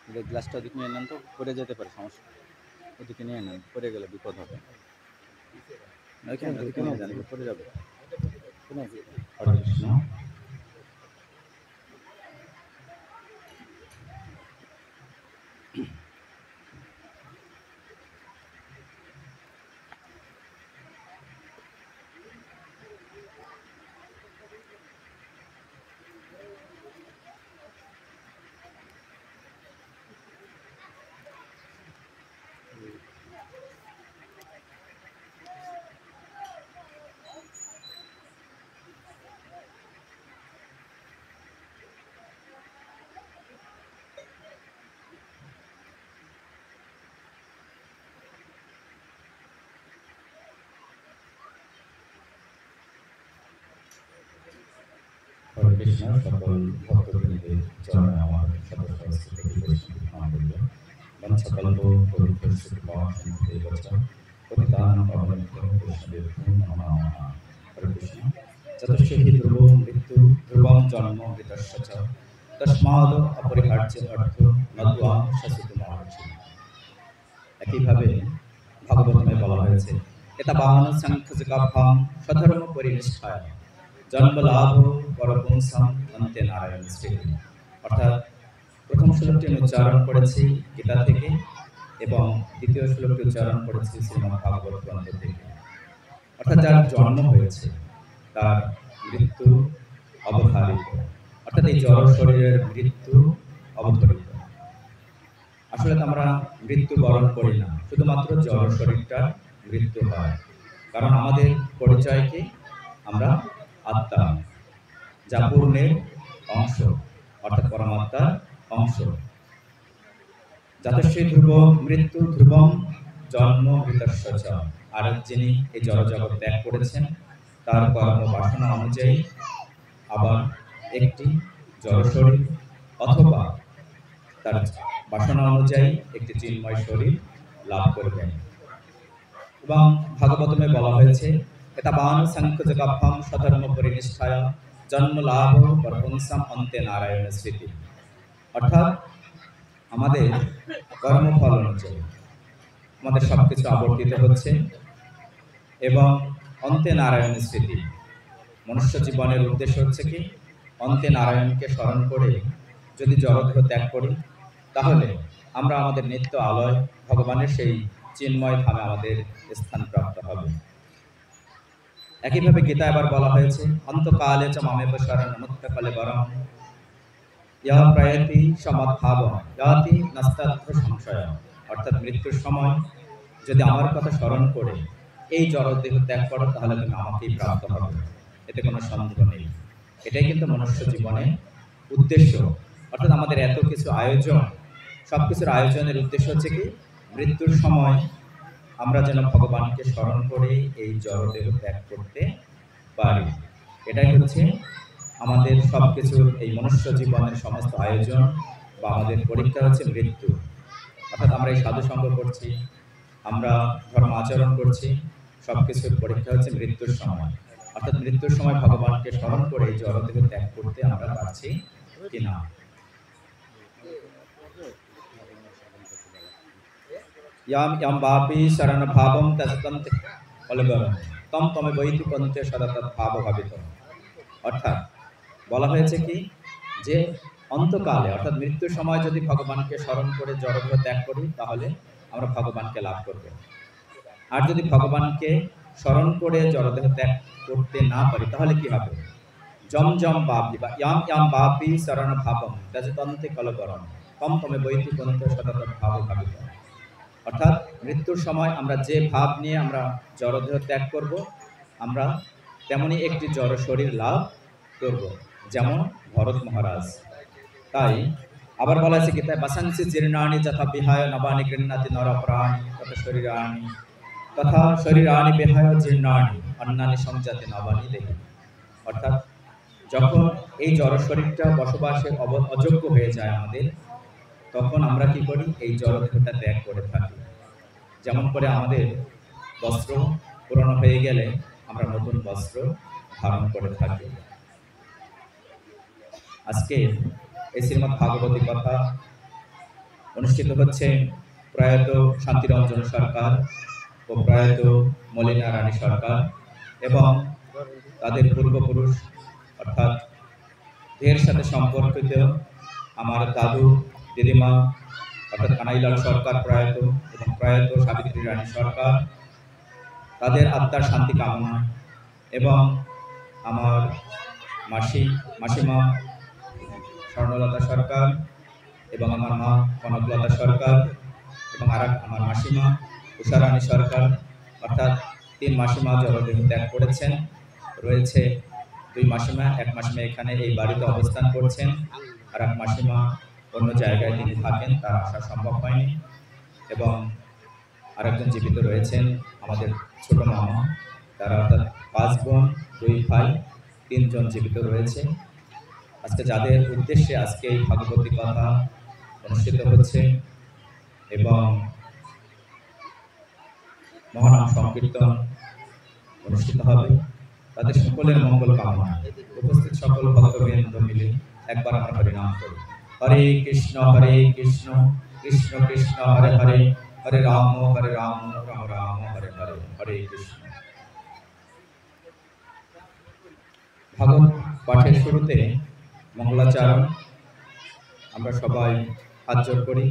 এইটা গ্লাসটা ওদিকে নিয়ে নেন তো, পড়ে যেতে পারে, সমস্যা। ওদিকে নিয়ে নেন, পড়ে গেলে বিপদ হবে। ওদিকে নিয়ে যান, পড়ে যাবে। হরে কৃষ্ণ। হরে কৃষ্ণ। সকল ভক্তবৃন্দের চরণে আমার সদস্য বঞ্চকল্প পবিত্র পতিতান পাবনেভ্যো বৈষ্ণবেভ্যো নমো নমঃ। হরে কৃষ্ণ। চতুষ্ষী ধ্রুবো মৃত্যু ধ্রুবং জন্ম মৃতস্য চ তস্মাদ অপরিহার্য অর্থ নদ্বাং শাসিতুমর্হসি। একইভাবে ভাগবতমে বলা হয়েছে, এটা বাহন সংখ্যজগাভ্যাম স্বধর্ম পরিনিষ্ঠায় জন্মলাভ পরপুংসাম অন্তে নারায়ণ স্মৃতি। অর্থাৎ প্রথম শ্লোকটি উচ্চারণ করেছি গীতা থেকে এবং দ্বিতীয় শ্লোকটি উচ্চারণ করেছি শ্রীমদ্ ভাগবত গ্রন্থ থেকে। অর্থাৎ যার জন্ম হয়েছে তার মৃত্যু অবধারিত, অর্থাৎ এই জড় শরীরের মৃত্যু অবধারিত। আসলে আমরা মৃত্যু বরণ করি না, শুধুমাত্র জড় শরীরটা মৃত্যু হয়। কারণ আমাদের পরিচয় কি? আমরা আত্মা, যা পূর্ণের অংশ, অর্থাৎ পরমাত্মার অংশ। যাতে সেই ধ্রুব মৃত্যু ধ্রুবম জন্ম মৃতস্য চ। আর যিনি এই জড়জগৎ ত্যাগ করেছেন তার কর্ম বাসনা অনুযায়ী আবার একটি জড় শরীর অথবা তার বাসনা অনুযায়ী একটি চিন্ময় শরীর লাভ করবেন। এবং ভাগবতমে বলা হয়েছে, এটা বান সংখ্যজগাভ্যাম স্বধর্ম পরিনিষ্ঠায় জন্ম লাভ পরপুংসাম অন্তে নারায়ণ স্মৃতি। অর্থাৎ আমাদের কর্মফল অনুযায়ী আমাদের সবকিছু আবর্তিত হচ্ছে এবং অন্তে নারায়ণ স্মৃতি। মনুষ্য জীবনের উদ্দেশ্য হচ্ছে কি? অন্তে নারায়ণকে স্মরণ করে যদি জড়দেহ ত্যাগ করি তাহলে আমরা আমাদের নিত্য আলয় ভগবানের সেই চিন্ময় ধামে আমাদের স্থান প্রাপ্ত হবে। একইভাবে গীতা এবার বলা হয়েছে, অন্তকালে চ মামেব শরণমুক্তকালে বরং ইয়া প্রয়াতি সমাদ্ভাবং ইয়াতি নাস্তাত্র সংশয়। অর্থাৎ মৃত্যুর সময় যদি আমার কথা স্মরণ করে এই জড়দেহ ত্যাগ করো তাহলে তুমি আমাকেই প্রাপ্ত হবে, এতে কোনো সন্দেহ নেই। এটাই কিন্তু মনুষ্য জীবনের উদ্দেশ্য। অর্থাৎ আমাদের এত কিছু আয়োজন, সবকিছুর আয়োজনের উদ্দেশ্য হচ্ছে কি? মৃত্যুর সময় আমরা যেন ভগবানকে স্মরণ করে এই জড়দেহ ত্যাগ করতে পারি। এটাই হচ্ছে আমাদের সবকিছুর, এই মনুষ্য জীবনের সমস্ত আয়োজন বা আমাদের পরীক্ষা হচ্ছে মৃত্যু। অর্থাৎ আমরা এই সাধু সঙ্গ করছি, আমরা ধর্ম আচরণ করছি, সবকিছুর পরীক্ষা হচ্ছে মৃত্যুর সময়। অর্থাৎ মৃত্যুর সময় ভগবানকে স্মরণ করে এই জড়দেহ ত্যাগ করতে আমরা পারছি কিনা। ইয়াম ইয়াম বাপি শরণ ভাবম তজতন্তে কলবরম তম তমে বৈতি পন্তে সদা তৎ ভাব ভাবিত। অর্থাৎ বলা হয়েছে কি যে অন্তকালে অর্থাৎ মৃত্যুর সময় যদি ভগবানকে স্মরণ করে জড়দেহ ত্যাগ করি তাহলে আমরা ভগবানকে লাভ করব। আর যদি ভগবানকে স্মরণ করে জড়দেহ ত্যাগ করতে না পারি তাহলে কি হবে? জম জম বাপি বা ইয়াম ইয়াম বাপি শরণ ভাবম তজতন্তে কলবরম তম তমে বৈতি পন্তে সদা তৎ ভাব ভাবিত। অর্থাৎ মৃত্যুর সময় আমরা যে ভাব নিয়ে আমরা জড়দেহ ত্যাগ করব আমরা তেমনি একটি জড় শরীর লাভ করব, যেমন ভরত মহারাজ। তাই আবার বলা আছে গীতায় বাসাংসি জীর্ণানি যথা বিহায় নবানি গৃহ্ণাতি নরপ্রাণী তথা শরীরানি বিহায় জীর্ণানি অন্যানি সংজাতি নবানি দেহি। অর্থাৎ যখন এই জড় শরীরটা বসবাসে অযোগ্য হয়ে যায় আমাদের, তখন আমরা কি করি? এই জড়দেহটা ত্যাগ করে থাকি। যেমন করে আমাদের বস্ত্র পুরনো হয়ে গেলে আমরা নতুন বস্ত্র ধারণ করে থাকি। আজকে এই শ্রীমদ্ ভাগবতী কথা অনুষ্ঠিত হচ্ছে প্রয়াত শান্তিরঞ্জন সরকার ও প্রয়াত মলিনা রানী সরকার এবং তাদের পূর্বপুরুষ অর্থাৎ দেহের সাথে সম্পর্কিত আমার দাদু দিদিমা অর্থাৎ কানাইলাল সরকার প্রয়াত এবং প্রয়াত সাবিত্রী রানী সরকার, তাদের আত্মার শান্তি কামনা এবং আমার মাসিমা স্বর্ণলতা সরকার এবং আমার মা কনকলতা সরকার এবং আমার মাসিমা উষারানী সরকার, অর্থাৎ 3 মাসিমা জড়দেহ ত্যাগ করেছেন। রয়েছে 2 মাসিমা, এক মাসিমা এখানে এই বাড়িতে অবস্থান করছেন, আর এক মাসিমা অন্য জায়গায় তিনি থাকেন, তার আসা সম্ভব হয়নি। এবং আরেকজন জীবিত রয়েছেন আমাদের ছোট মামা, তারা অর্থাৎ 5 বোন 2 ভাই 3 জন জীবিত রয়েছে। আজকে যাদের উদ্দেশ্যে আজকে এই ভাগবতী কথা অনুষ্ঠিত হচ্ছে এবং মহানাম সংকীর্তন অনুষ্ঠিত হবে, তাদের সকলের মঙ্গল কামনা উপস্থিত সকল ভক্তবৃন্দ মিলে একবার আমরা হরিনাম করি। হরে কৃষ্ণ কৃষ্ণ কৃষ্ণ হরে হরে, হরে রাম রাম রাম হরে হরে, হরে কৃষ্ণ। ভাগবত পাঠের শুরুতে মঙ্গলাচরণ আমরা সবাই হাত জোড় করি।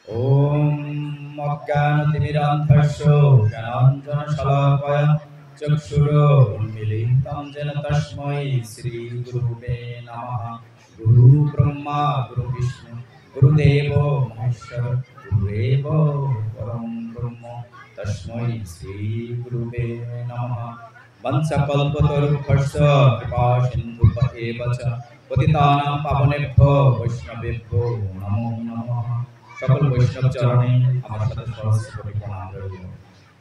ওম অজ্ঞানতিমিরান্ধস্য জ্ঞানাঞ্জনশলাকয়া চক্ষুরোন্মিলিतं येन তস্मै শ্রীগুরুবে নমঃ। গুরু ব্রহ্মা গুরু বিষ্ণু গুরুদেবো মহেশ্বর গুরুরেব পরম ব্রহ্ম তস্मै শ্রীগুরুবে নমঃ। বংশকল্পতরুভ্যশ্চ কৃপা সিন্ধুভ্য চ পতিতানাং পাবনেভ্যো বৈষ্ণবেভ্যো নমো নমঃ। সকল বৈষ্ণব চরণে আমার সাথে সহস্র কোটি প্রণাম রইল।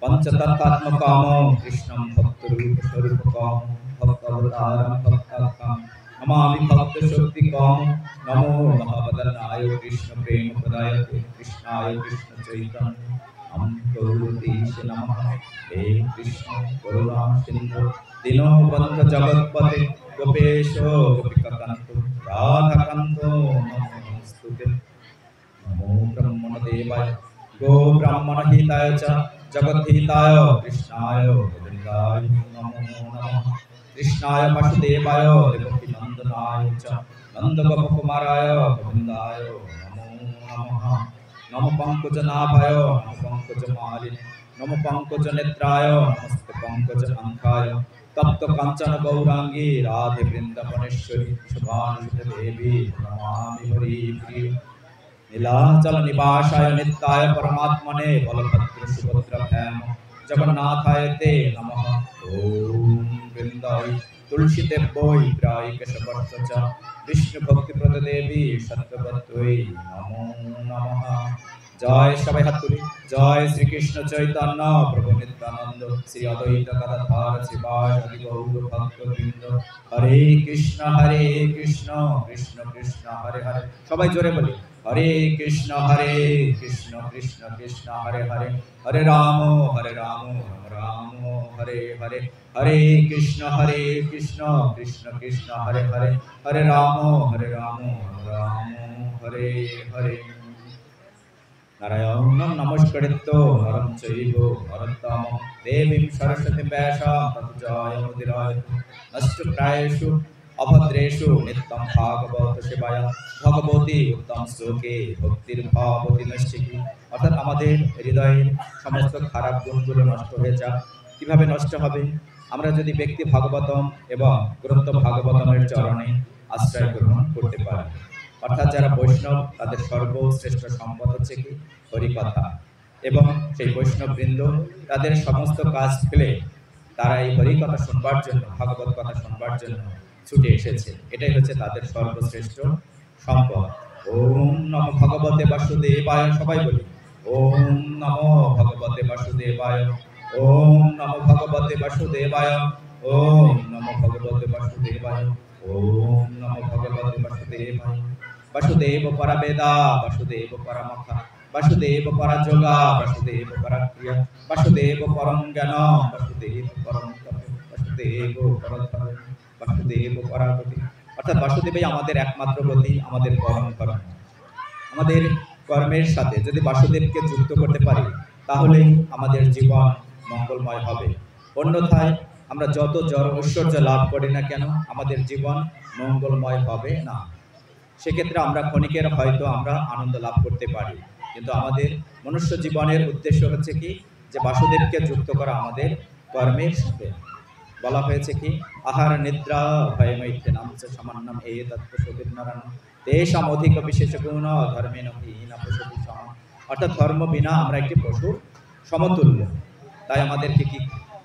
পঞ্চতত্ত্বাত্মকম কৃষ্ণম ভক্তরূপ স্বরূপকম ভক্তাবতারম ভক্তাত্মম নমামি ভক্ত শক্তিকম। নমো মহাবদনায় কৃষ্ণ প্রেম প্রদায়তে কৃষ্ণায় কৃষ্ণ চৈতন্য অন্তরুতীশে নমঃ। হে কৃষ্ণ করুণা সিন্ধু দীনবন্ধু জগৎপতে গোপেশ গোপিকাকান্ত রাধাকান্ত নমস্তুতে। নমো ব্রহ্মণদেবায় গো ব্রাহ্মণহিতায় চ জগদ্ধিতায় কৃষ্ণায় গোবিন্দায় নমো নমঃ। কৃষ্ণায় বাসুদেবায় দেবকী নন্দনায় চ নন্দগোপকুমারায় গোবিন্দায় নমো নমঃ। নমো পঙ্কজনাভায় নমো পঙ্কজমালিনে নমো পঙ্কজনেত্রায় নমস্তে পঙ্কজাঙ্ঘ্রায়। তপ্ত কাঞ্চন গৌরাঙ্গী রাধে বৃন্দাবনেশ্বরী শুভানুসুতে দেবী নমামি হরিপ্রিয়ে। নীলাচল নিবাসায় নিত্যায় পরমাত্মনে বলভদ্র সুভদ্রাভ্যাম জগন্নাথায় তে নমঃ। ওম বৃন্দায় তুলসী দেব্যৈ প্রায় কেশবর্ষ চ বিষ্ণু ভক্তিপ্রদ দেবী সত্যবত্যৈ নমো নমঃ। জয়, সবাই হাত তুলি। জয় শ্রীকৃষ্ণ চৈতন্য প্রভু নিত্যানন্দ শ্রী অদ্বৈত গদাধর শ্রীবাসাদি গৌর ভক্তবৃন্দ। হরে কৃষ্ণ কৃষ্ণ কৃষ্ণ হরে হরে। সবাই জোরে বলি, হরে কৃষ্ণ কৃষ্ণ কৃষ্ণ হরে হরে, হরে রাম রাম রাম হরে হরে, হরে কৃষ্ণ কৃষ্ণ কৃষ্ণ হরে হরে, হরে রাম রাম হরে হরে। নারায়ণং নমস্কৃত্য নরং চৈব নরোত্তমং দেবীং সরস্বতীং ব্যাসাং ততো জয়মুদীরয়তু। নষ্টপ্রায়েষু অভদ্রেষু নিত্যং ভাগবত সেবায়া ভগবতী উত্তম শ্লোকে ভক্তির্ভাবতী নশ্চিকি। অর্থাৎ আমাদের হৃদয়ের সমস্ত খারাপ গুণগুলো নষ্ট হয়ে যাক। কিভাবে নষ্ট হবে? আমরা যদি ব্যক্তি ভাগবতম এবং গ্রন্থ ভাগবতমের চরণে আশ্রয় গ্রহণ করতে পারি। অর্থাৎ যারা বৈষ্ণব তাদের সর্বশ্রেষ্ঠ সম্পদ হচ্ছে কি? হরিকথা। এবং সেই বৈষ্ণব বৃন্দ তাদের সমস্ত কাজ ফেলে তারা এই হরিকথা শুনবার জন্য, ভাগবত কথা শুনবার জন্য ছুটে এসেছে। এটাই হচ্ছে তাদের সর্বশ্রেষ্ঠ সম্পদ। ওম নমো ভগবতে বাসুদেবায়। সবাই বলি, ওম নমো ভগবতে বাসুদেবায়, ওম নমো ভগবতে বাসুদেবায়, ওম নমো ভগবতে বাসুদেবায়, ওম নমো ভগবতে বাসুদেবায়। বাসুদেব পরবেদা, বাসুদেব পরমখা, বাসুদেব পরযোগা, বাসুদেব পরক্রিয়া, বাসুদেব পরম জ্ঞান, বাসুদেব পরম তপ, বাসুদেব পরধর্ম, বাসুদেব পরাগতি। অর্থাৎ বাসুদেবই আমাদের একমাত্র গতি, আমাদের পরম কর্ম। আমাদের কর্মের সাথে যদি বাসুদেবকে যুক্ত করতে পারি তাহলেই আমাদের জীবন মঙ্গলময় হবে। অন্যথায় আমরা যত জড় ঐশ্বর্য লাভ করি না কেন, আমাদের জীবন মঙ্গলময় হবে না। সেক্ষেত্রে আমরা ক্ষণিকের হয়তো আমরা আনন্দ লাভ করতে পারি, কিন্তু আমাদের মনুষ্য জীবনের উদ্দেশ্য হচ্ছে কি? যে বাসুদেবকে যুক্ত করা আমাদের কর্মের সাথে। বলা হয়েছে কি? আহার নিদ্রা ভয়মৈথ্যে নাম সামান্যম এ তৎপশুবির্নরণ তেষাম অধিক বিশেষ গুণ ধর্মেণ হীন পশুটি সম। অর্থাৎ ধর্ম বিনা আমরা একটি পশুর সমতুল্য। তাই আমাদেরকে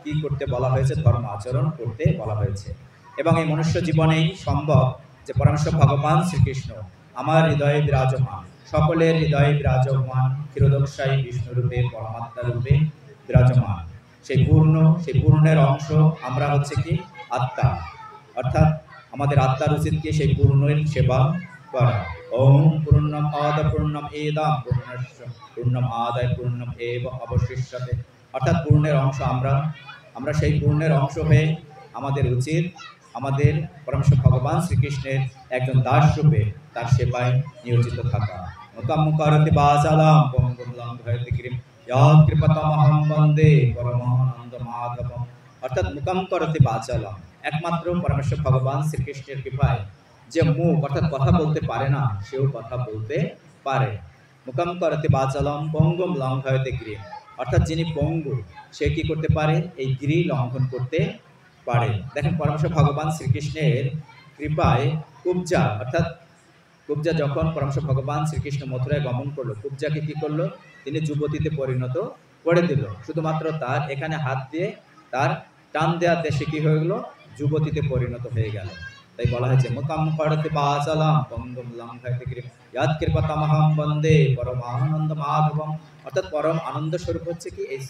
কি করতে বলা হয়েছে? ধর্ম আচরণ করতে বলা হয়েছে। এবং এই মনুষ্য জীবনেই সম্ভব যে পরমেশ্বর ভগবান শ্রীকৃষ্ণ আমার হৃদয়ে বিরাজমান, সকলের হৃদয়ে বিরাজমান, ক্ষীরোদকশায়ী বিষ্ণু রূপে পরমাত্মা রূপে বিরাজমান। সেই পূর্ণের অংশ আমরা হচ্ছে কি? আত্মা। অর্থাৎ আমাদের আত্মার উচিত কি? সেই পূর্ণের সেবা করা। ওম পূর্ণম আদ পূর্ণম এদাম পূর্ণস্য পূর্ণম আদায় পূর্ণম এব অবশিষ্যতে। অর্থাৎ পূর্ণের অংশ আমরা সেই পূর্ণের অংশ হয়ে আমাদের উচিত আমাদের পরমেশ্বর ভগবান শ্রীকৃষ্ণের একজন দাস রূপে তার সেবায় নিয়োজিত থাকা। মুকাম করতি বাচালাম পঙ্গুম লঙ্ঘয়তি গিরিম ইয়াৎ কৃপতমহং বন্দে পরমানন্দ মাধবম। অর্থাৎ মুকাম করতি বাচালাম, একমাত্র পরমেশ্বর ভগবান শ্রীকৃষ্ণের কৃপায় যে মুখ অর্থাৎ কথা বলতে পারে না সেও কথা বলতে পারে। মুকাম করতি বাচালাম পঙ্গুম লঙ্ঘয়তি গিরিম, অর্থাৎ যিনি পঙ্গু সে কি করতে পারে? এই গিরি লঙ্ঘন করতে পারে। দেখেন পরমেশ্বর ভগবান শ্রীকৃষ্ণের কৃপায় কুব্জা, অর্থাৎ কুব্জা যখন পরমেশ্বর ভগবান শ্রীকৃষ্ণ মথুরায় গমন করলো, কুব্জাকে কি করলো? তিনি যুবতীতে পরিণত করে দিল। শুধুমাত্র তার এখানে হাত দিয়ে তার টান দেওয়ার দেশে কি হয়ে গেল? যুবতীতে পরিণত হয়ে গেল। তাই বলা হয়েছে মুকাম করতি বাচালাম পঙ্গুম লঙ্ঘয়তি গিরিম ইয়াৎ কৃপতমহং বন্দে পরমানন্দ মাধবম। অর্থাৎ পরম আনন্দ স্বরূপ হচ্ছে কি? এই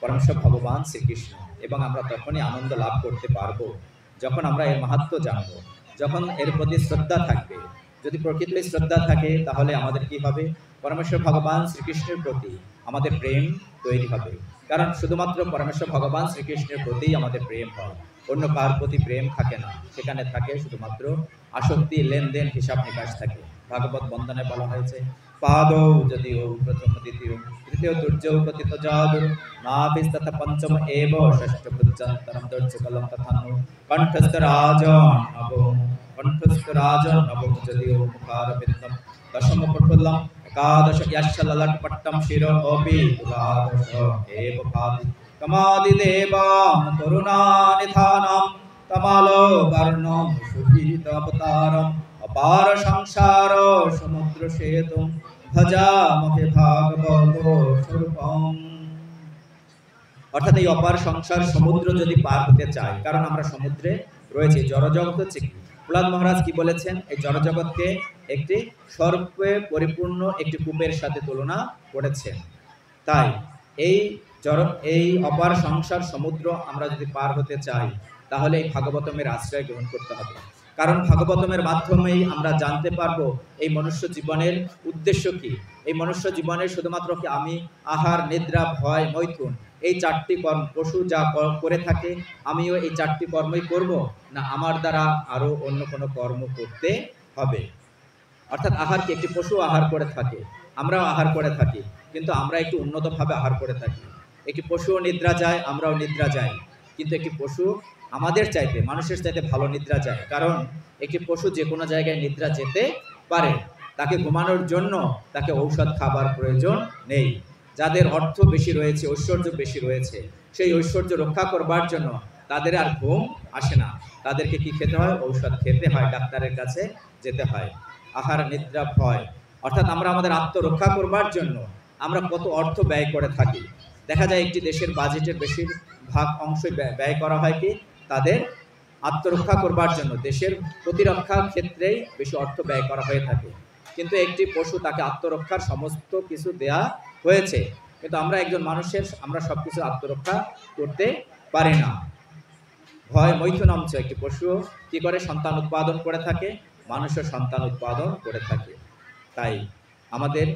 পরমেশ্বর ভগবান শ্রীকৃষ্ণ। এবং আমরা তখনই আনন্দ লাভ করতে পারবো যখন আমরা এর মাহাত্ম্য জানবো, যখন এর প্রতি শ্রদ্ধা থাকবে। যদি প্রকৃত শ্রদ্ধা থাকে তাহলে আমাদের কি হবে? পরমেশ্বর ভগবান শ্রীকৃষ্ণের প্রতি আমাদের প্রেম তৈরি হবে। কারণ শুধুমাত্র পরমেশ্বর ভগবান শ্রীকৃষ্ণের প্রতিই আমাদের প্রেম হয়, অন্য কার প্রতি প্রেম থাকে না। সেখানে থাকে শুধুমাত্র আসক্তি, লেনদেন, হিসাব নিকাশ থাকে। ভাগবত বন্দনে বলা হয়েছে পাদৌ যদিও প্রথম দ্বিতীয় তৃতীয় দুর্যৌ প্রতীত জাদু নাভিস তথা পঞ্চম এব ষষ্ঠ ভুজান্তরম দুর্যকলম তথা নো কণ্ঠস্থ রাজন নব যদিও মুখারবিন্দম দশম প্রফুল্লম একাদশ ইয়াশ্চ ললাটপট্টম শিরো অপি তুলাদশ এব ভাতি কমাদিদেবাম করুণানিধানম তমালো বর্ণম সুধীত অবতারম অপার সংসার সমুদ্র সেতুম ভজামহে ভাগবত স্বরূপম। অর্থাৎ এই অপার সংসার সমুদ্র যদি পার হতে চাই, কারণ আমরা সমুদ্রে রয়েছি। জড়জগৎ হচ্ছে কি? প্রহ্লাদ মহারাজ কি বলেছেন? এই জড়জগৎকে একটি সর্বে পরিপূর্ণ একটি কূপের সাথে তুলনা করেছেন। তাই এই এই অপার সংসার সমুদ্র আমরা যদি পার হতে চাই, তাহলে এই ভাগবতমের আশ্রয় গ্রহণ করতে হবে। কারণ ভাগবতমের মাধ্যমেই আমরা জানতে পারবো এই মনুষ্য জীবনের উদ্দেশ্য কি। এই মনুষ্য জীবনের শুধুমাত্র কি আমি আহার, নিদ্রা, ভয়, মৈথুন এই 4টি কর্ম পশু যা করে থাকে আমিও এই 4টি কর্মই করব, না আমার দ্বারা আরো অন্য কোনো কর্ম করতে হবে। অর্থাৎ আহার কি, একটি পশু আহার করে থাকে, আমরাও আহার করে থাকি, কিন্তু আমরা একটু উন্নতভাবে আহার করে থাকি। একটি পশুও নিদ্রা যায়, আমরাও নিদ্রা যাই, কিন্তু একটি পশু আমাদের চাইতে, মানুষের চাইতে ভালো নিদ্রা যায়। কারণ একটি পশু যে কোনো জায়গায় নিদ্রা যেতে পারে, তাকে ঘুমানোর জন্য তাকে ঔষধ খাবার প্রয়োজন নেই। যাদের অর্থ বেশি রয়েছে, ঐশ্বর্য বেশি রয়েছে, সেই ঐশ্বর্য রক্ষা করবার জন্য তাদের আর ঘুম আসে না, তাদেরকে কি খেতে হয়, ঔষধ খেতে হয়, ডাক্তারের কাছে যেতে হয়। আহার, নিদ্রা, ভয়, অর্থাৎ আমরা আমাদের আত্মরক্ষা করবার জন্য আমরা কত অর্থ ব্যয় করে থাকি। দেখা যায় একটি দেশের বাজেটের বেশিরভাগ অংশই ব্যয় করা হয় কি তাদের আত্মরক্ষা করবার জন্য, দেশের প্রতিরক্ষার ক্ষেত্রেই বেশি অর্থ ব্যয় করা হয়ে থাকে। কিন্তু একটি পশু, তাকে আত্মরক্ষার সমস্ত কিছু দেয়া হয়েছে, কিন্তু আমরা একজন মানুষের আমরা সব কিছু আত্মরক্ষা করতে পারি না। ভয়, মৈথুন অংশ, একটি পশু কি করে, সন্তান উৎপাদন করে থাকে, মানুষের সন্তান উৎপাদন করে থাকে। তাই আমাদের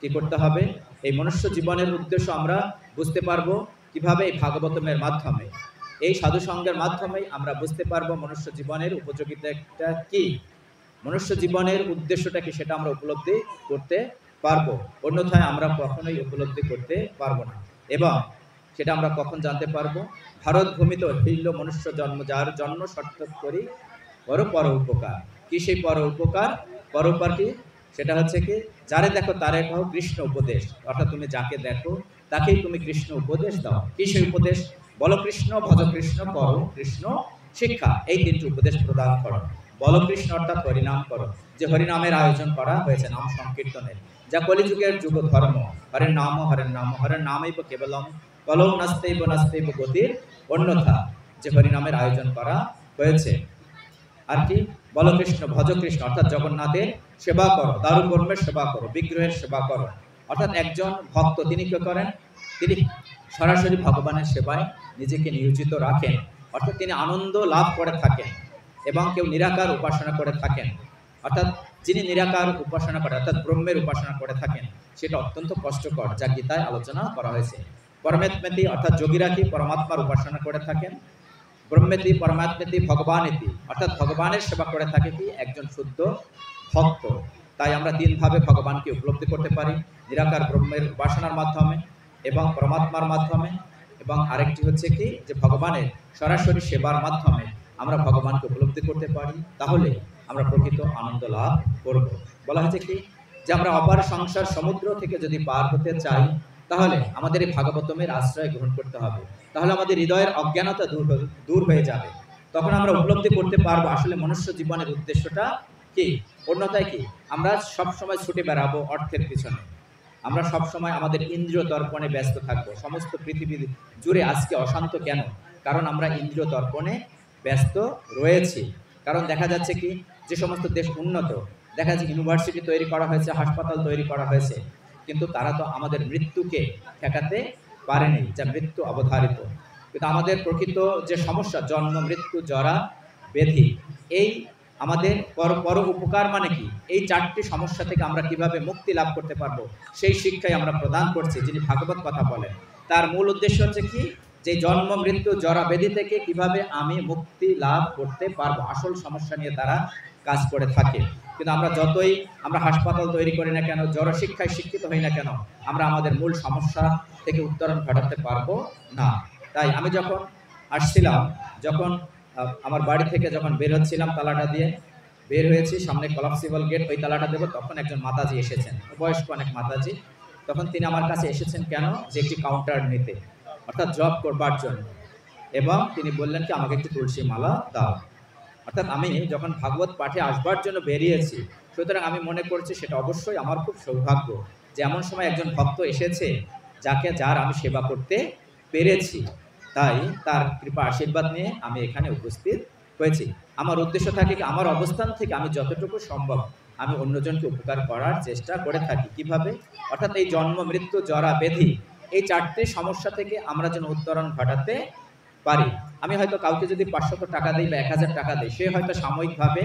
কি করতে হবে, এই মনুষ্য জীবনের উদ্দেশ্য আমরা বুঝতে পারবো কিভাবে, এই ভাগবতমের মাধ্যমে, এই সাধুসঙ্গের মাধ্যমেই আমরা বুঝতে পারবো মনুষ্য জীবনের উপযোগিতাটা কি, মনুষ্য জীবনের উদ্দেশ্যটা কি, সেটা আমরা উপলব্ধি করতে পারবো। অন্যথায় আমরা কখনোই উপলব্ধি করতে পারবো না। এবং সেটা আমরা কখন জানতে পারবো, ভারত ভূমিতে হইল মনুষ্য জন্ম, যার জন্ম সার্থক করি পর উপকার। কি সেই পর উপকার? পর উপকার কি? সেটা হচ্ছে কি, যারে দেখো তারে কও কৃষ্ণ উপদেশ। অর্থাৎ তুমি যাকে দেখো তাকেই তুমি কৃষ্ণ উপদেশ দাও। কি সেই উপদেশ? বল কৃষ্ণ, ভজ কৃষ্ণ, কর কৃষ্ণ শিক্ষা। এই 3টি উপদেশ প্রদান করো। বল কৃষ্ণ অর্থাৎ হরিনাম করো, যে হরিনামের আয়োজন করা হয়েছে, নাম সংকীর্তনের, যা কলিযুগের যুগ ধর্ম। হরের নাম, হরের নাম, হরের নামৈব কেবলম, কলৌ নাস্তেইব নাস্তেইব গতির অন্যথা, যে হরিনামের আয়োজন করা হয়েছে। আর কি? বল কৃষ্ণ, ভজ কৃষ্ণ অর্থাৎ জগন্নাথের সেবা করো, দারু কর্মের সেবা করো, বিগ্রহের সেবা করো। অর্থাৎ একজন ভক্ত তিনি কি করেন, তিনি সরাসরি ভগবানের সেবায় নিজেকে নিয়োজিত রাখেন, অর্থাৎ তিনি আনন্দ লাভ করে থাকেন। এবং কেউ নিরাকার উপাসনা করে থাকেন, অর্থাৎ যিনি নিরাকার উপাসনা করে, অর্থাৎ ব্রহ্মের উপাসনা করে থাকেন, সেটা অত্যন্ত কষ্টকর, যা গীতায় আলোচনা করা হয়েছে। পরমেত্মেতি অর্থাৎ যোগীরা কি পরমাত্মার উপাসনা করে থাকেন, ব্রহ্মেতি পরমাত্মেতি ভগবানেতি অর্থাৎ ভগবানের সেবা করে থাকে কি একজন শুদ্ধ ভক্ত। তাই আমরা 3 ভাবে ভগবানকে উপলব্ধি করতে পারি, নিরাকার ব্রহ্মের উপাসনার মাধ্যমে এবং পরমাত্মার মাধ্যমে, এবং আরেকটি হচ্ছে কি, যে ভগবানের সরাসরি সেবার মাধ্যমে আমরা ভগবানকে উপলব্ধি করতে পারি। তাহলে আমরা প্রকৃত আনন্দ লাভ করব। বলা হয়েছে কি, যে আমরা অপার সংসার সমুদ্র থেকে যদি পার হতে চাই, তাহলে আমাদের এই ভাগবতমের আশ্রয় গ্রহণ করতে হবে। তাহলে আমাদের হৃদয়ের অজ্ঞানতা দূর হয়ে যাবে। তখন আমরা উপলব্ধি করতে পারবো আসলে মনুষ্য জীবনের উদ্দেশ্যটা কি। অন্যথায় কি, আমরা সব সময় ছুটে বেড়াবো অর্থের পিছনে, আমরা সব সময় আমাদের ইন্দ্রিয় তর্পণে ব্যস্ত থাকবো। সমস্ত পৃথিবী জুড়ে আজকে অশান্ত কেন? কারণ আমরা ইন্দ্রিয় তর্পণে ব্যস্ত রয়েছি। কারণ দেখা যাচ্ছে কি, যে সমস্ত দেশ উন্নত, দেখা যাচ্ছে ইউনিভার্সিটি তৈরি করা হয়েছে, হাসপাতাল তৈরি করা হয়েছে, কিন্তু তারা তো আমাদের মৃত্যুকে ঠেকাতে পারেনি, যা মৃত্যু অবধারিত। কিন্তু আমাদের প্রকৃত যে সমস্যা, জন্ম, মৃত্যু, জরা, ব্যাধি, এই আমাদের পর উপকার মানে কি, এই 4টি সমস্যা থেকে আমরা কিভাবে মুক্তি লাভ করতে পারবো, সেই শিক্ষাই আমরা প্রদান করছি। যিনি ভাগবত কথা বলেন, তার মূল উদ্দেশ্য হচ্ছে কি, যে জন্ম, মৃত্যু, জরা, ব্যাধি থেকে কিভাবে আমি মুক্তি লাভ করতে পারবো, আসল সমস্যা নিয়ে তারা কাজ করে থাকে। কিন্তু আমরা যতই আমরা হাসপাতাল তৈরি করি না কেন, জড়শিক্ষায় শিক্ষিত হই না কেন, আমরা আমাদের মূল সমস্যা থেকে উত্তরণ ঘটাতে পারবো না। তাই আমি যখন আসছিলাম, যখন আমার বাড়ি থেকে যখন বের হচ্ছিলাম, তালাটা দিয়ে বের হয়েছি, সামনে কলাপসিবল গেট, ওই তালাটা দেবো, তখন একজন মাতাজি এসেছেন, বয়স্ক অনেক মাতাজি। তখন তিনি আমার কাছে এসেছেন কেন, যে একটি কাউন্টার নিতে, অর্থাৎ জব করবার জন্য। এবং তিনি বললেন কি, আমাকে একটি তুলসী মালা দাও। অর্থাৎ আমি যখন ভাগবত পাঠে আসবার জন্য বেরিয়েছি, সুতরাং আমি মনে করছি সেটা অবশ্যই আমার খুব সৌভাগ্য যে এমন সময় একজন ভক্ত এসেছে, যার আমি সেবা করতে পেরেছি। তাই তার কৃপা আশীর্বাদ নিয়ে আমি এখানে উপস্থিত হয়েছি। আমার উদ্দেশ্য থাকে কি, আমার অবস্থান থেকে আমি যতটুকু সম্ভব আমি অন্যজনকে উপকার করার চেষ্টা করে থাকি। কিভাবে? অর্থাৎ এই জন্ম, মৃত্যু, জরা, ব্যাধি এই চারটি সমস্যা থেকে আমরা যেন উত্তরণ ঘটাতে পারি। আমি হয়তো কাউকে যদি 500 টাকা দিই বা 1000 টাকা দিই, সে হয়তো সাময়িকভাবে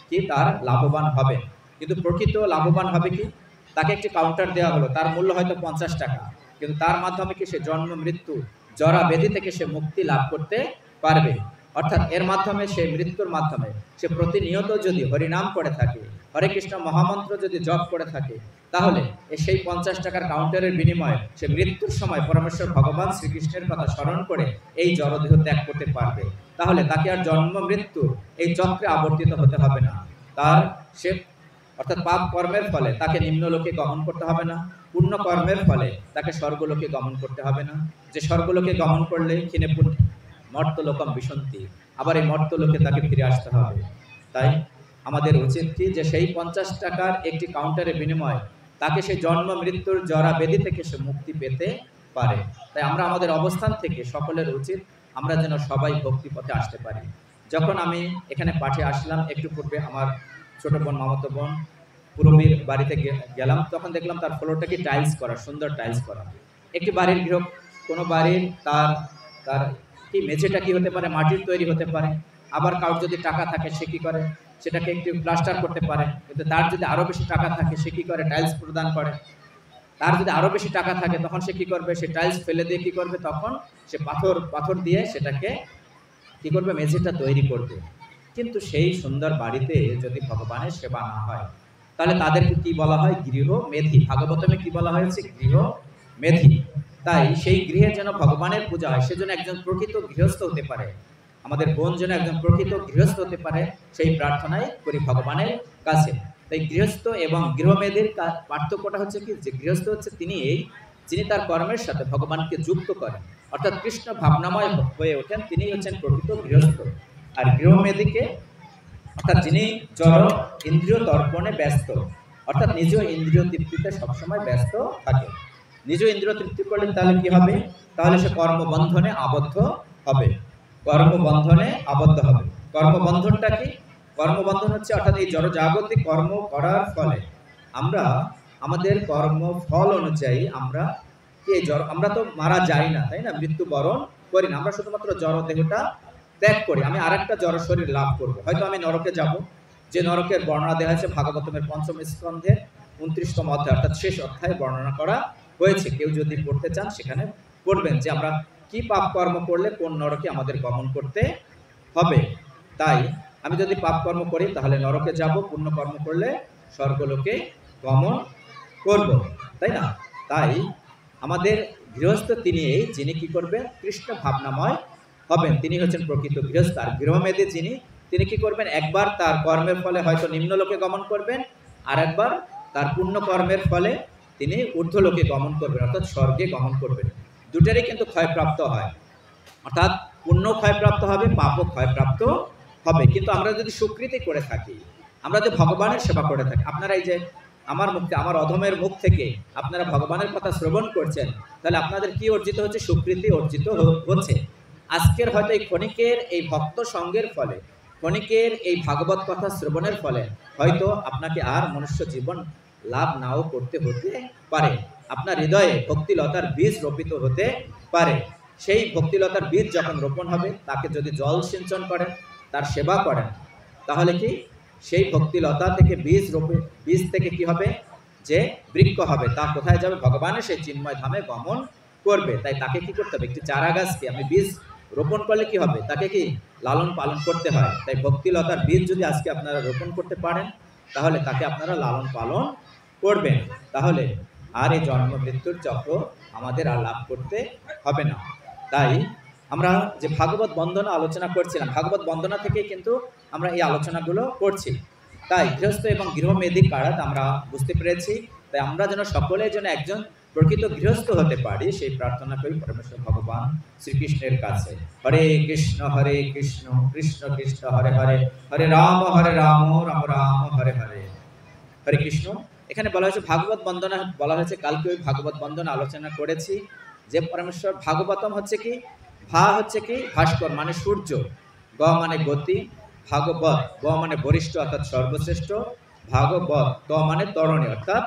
কি তার লাভবান হবে, কিন্তু প্রকৃত লাভবান হবে কি, তাকে একটি কাউন্টার দেওয়া হলো, তার মূল্য হয়তো 50 টাকা, কিন্তু তার মাধ্যমে কি সে জন্ম মৃত্যু জরা ব্যাধি থেকে সে মুক্তি লাভ করতে পারবে। অর্থাৎ এর মাধ্যমে সে মৃত্যুর মাধ্যমে সে প্রতিনিয়ত যদি হরিনাম করে থাকে, হরে কৃষ্ণ মহামন্ত্র যদি জপ করে থাকে, তাহলে সেই 50 টাকার কাউন্টারের বিনিময়ে সে মৃত্যুর সময় পরমেশ্বর ভগবান শ্রীকৃষ্ণের কথা স্মরণ করে এই জড়দেহ ত্যাগ করতে পারবে। তাহলে তাকে আর জন্ম মৃত্যু এই চক্রে আবর্তিত হতে হবে না। তার সে অর্থাৎ পাপ কর্মের ফলে তাকে নিম্নলোকে গমন করতে হবে না, পুণ্য কর্মের ফলে তাকে স্বর্গলোকে গমন করতে হবে না। যে স্বর্গলোকে গমন করলে ক্ষীণে পুণ্য মর্তলোকম বিশন্তি, আবার এই মর্তলোকে তাকে ফিরে আসতে হবে। তাই আমাদের উচিত কি, যে সেই 50 টাকার একটি কাউন্টারের বিনিময়ে তাকে সেই জন্ম মৃত্যুর জরা ব্যাধি থেকে সে মুক্তি পেতে পারে। তাই আমরা আমাদের অবস্থান থেকে সকলের উচিত আমরা যেন সবাই ভক্তি পথে আসতে পারি। যখন আমি এখানে পাঠে আসলাম, একটু পূর্বে আমার ছোট বোন মামাতো বোন পুরবীর বাড়িতে গেলাম, তখন দেখলাম তার ফ্লোরটা কি টাইলস করা, সুন্দর টাইলস করা। একটি বাড়ির গৃহ, কোনো বাড়ির তার তার কি মেঝেটা কি হতে পারে, মাটির তৈরি হতে পারে। আবার কারোর যদি টাকা থাকে সে কি করে, সেটাকে একটু প্লাস্টার করতে পারে। কিন্তু তার যদি আরো বেশি টাকা থাকে সে কি করে, টাইলস প্রদান করে। তার যদি আরো বেশি টাকা থাকে তখন সে কি করবে, সে টাইলস ফেলে দিয়ে কি করবে, তখন সে পাথর দিয়ে সেটাকে কি করবে, মেঝেটা তৈরি করবে। কিন্তু সেই সুন্দর বাড়িতে যদি ভগবানের সেবা না হয়, তাহলে তাদেরকে কি বলা হয়, গৃহ মেধি। ভাগবতমে কি বলা হয়েছে, গৃহ মেধি। তাই সেই গৃহে যেন ভগবানের পূজা হয়, সেজন্য একজন প্রকৃত গৃহস্থ হতে পারে, আমাদের বোন যেন একজন প্রকৃত গৃহস্থ হতে পারে, সেই প্রার্থনাই করি ভগবানের কাছে। তাই গৃহস্থ এবং গৃহমেধির পার্থক্যটা হচ্ছে কি, যে গৃহস্থ হচ্ছে যিনি তার কর্মের সাথে ভগবানকে যুক্ত করেন, অর্থাৎ কৃষ্ণ ভাবনাময় হয়ে ওঠেন, তিনি হচ্ছেন প্রকৃত গৃহস্থ। আর গৃহমেধিকে অর্থাৎ যিনি জড় ইন্দ্রিয় তর্পণে ব্যস্ত, অর্থাৎ নিজ ইন্দ্রিয় তৃপ্তিতে সবসময় ব্যস্ত থাকে। নিজ ইন্দ্রিয় তৃপ্তি করলে তাহলে কি হবে, তাহলে সে কর্মবন্ধনে আবদ্ধ হবে, কর্মবন্ধনে আবদ্ধ হবে। কর্মবন্ধনটা কি, কর্মবন্ধন হচ্ছে অর্থাৎ এই জড়জাগতিক কর্ম করার ফলে আমরা আমাদের কর্ম ফল অনুযায়ী আমরা কি আমরা তো মারা যাই না, তাই না, মৃত্যুবরণ করি না, আমরা শুধুমাত্র জড় দেহটা ত্যাগ করি। আমি আরেকটা জড় শরীর লাভ করব, হয়তো আমি নরকে যাব, যে নরকের বর্ণনা দেওয়া হয়েছে ভাগবতমের 5ম স্কন্ধের 29তম অধ্যায়, অর্থাৎ শেষ অধ্যায়ে বর্ণনা করা হয়েছে। কেউ যদি পড়তে চান সেখানে পড়বেন যে আমরা কি পাপ কর্ম করলে কোন নরকে আমাদের গমন করতে হবে। তাই আমি যদি পাপ কর্ম করি তাহলে নরকে যাব, পুণ্য কর্ম করলে স্বর্গলোকে গমন করব, তাই না। তাই আমাদের গৃহস্থ তিনি যিনি কি করবেন, কৃষ্ণ ভাবনাময় হবেন, তিনি হচ্ছেন প্রকৃত গৃহস্থ। আর গৃহমেধি তিনি কি করবেন, একবার তার কর্মের ফলে হয়তো নিম্নলোকে গমন করবেন, আর একবার তার পুণ্য কর্মের ফলে তিনি ঊর্ধ্বলোকে গমন করবেন, অর্থাৎ স্বর্গে গমন করবেন। দুটারই কিন্তু ক্ষয়প্রাপ্ত হয়, অর্থাৎ পুণ্য ক্ষয়প্রাপ্ত হবে, পাপও ক্ষয়প্রাপ্ত হবে। কিন্তু আমরা যদি স্বীকৃতি করে থাকি, আমরা যদি ভগবানের সেবা করে থাকি, আপনারা এই যে আমার অধমের মুখ থেকে আপনারা ভগবানের কথা শ্রবণ করছেন, তাহলে আপনাদের কি অর্জিত হচ্ছে, স্বীকৃতি অর্জিত হচ্ছে। আজকের হয়তো এই ক্ষণিকের এই ভক্ত সঙ্গের ফলে, ক্ষণিকের এই ভাগবত কথা শ্রবণের ফলে হয়তো আপনাকে আর মনুষ্য জীবন লাভ নাও করতে হতে পারে। আপনার হৃদয়ে ভক্তিলতার বীজ রোপিত হতে পারে। সেই ভক্তিলতার বীজ যখন রোপণ হবে, তাকে যদি জল সিঞ্চন করেন, তার সেবা করেন, তাহলে কি সেই ভক্তিলতা থেকে বীজ থেকে কি হবে, যে বৃক্ষ হবে, তা কোথায় যাবে, ভগবানের সেই চিন্ময় ধামে গমন করবে। তাই তাকে কি করতে হবে, একটি চারা গাছকে আমি বীজ রোপণ করলে কি হবে, তাকে কি লালন পালন করতে হয়। তাই ভক্তিলতার বীজ যদি আজকে আপনারা রোপণ করতে পারেন, তাহলে তাকে আপনারা লালন পালন করবেন, তাহলে আর এই জন্ম মৃত্যুর চক্র আমাদের আর লাভ করতে হবে না। তাই আমরা যে ভাগবত বন্দনা আলোচনা করছিলাম, ভাগবত বন্দনা থেকে কিন্তু আমরা এই আলোচনাগুলো করছি। তাই গৃহস্থ এবং গৃহমেধি কারাত আমরা বুঝতে পেরেছি। তাই আমরা যেন সকলে যেন একজন প্রকৃত গৃহস্থ হতে পারি, সেই প্রার্থনা করি পরমেশ্বর ভগবান শ্রীকৃষ্ণের কাছে। হরে কৃষ্ণ কৃষ্ণ কৃষ্ণ হরে হরে, হরে রাম রাম রাম হরে হরে। হরে কৃষ্ণ। এখানে বলা হয়েছে ভাগবত বন্দনা বলা হয়েছে, কালকে ওই ভাগবত বন্দনা আলোচনা করেছি যে পরমেশ্বর ভাগবতম হচ্ছে কি, ভা হচ্ছে কি ভাস্কর মানে সূর্য, গ মানে গতি, ভাগবত গ মানে বরিষ্ঠ অর্থাৎ সর্বশ্রেষ্ঠ, ভাগবত ত মানে তরণী অর্থাৎ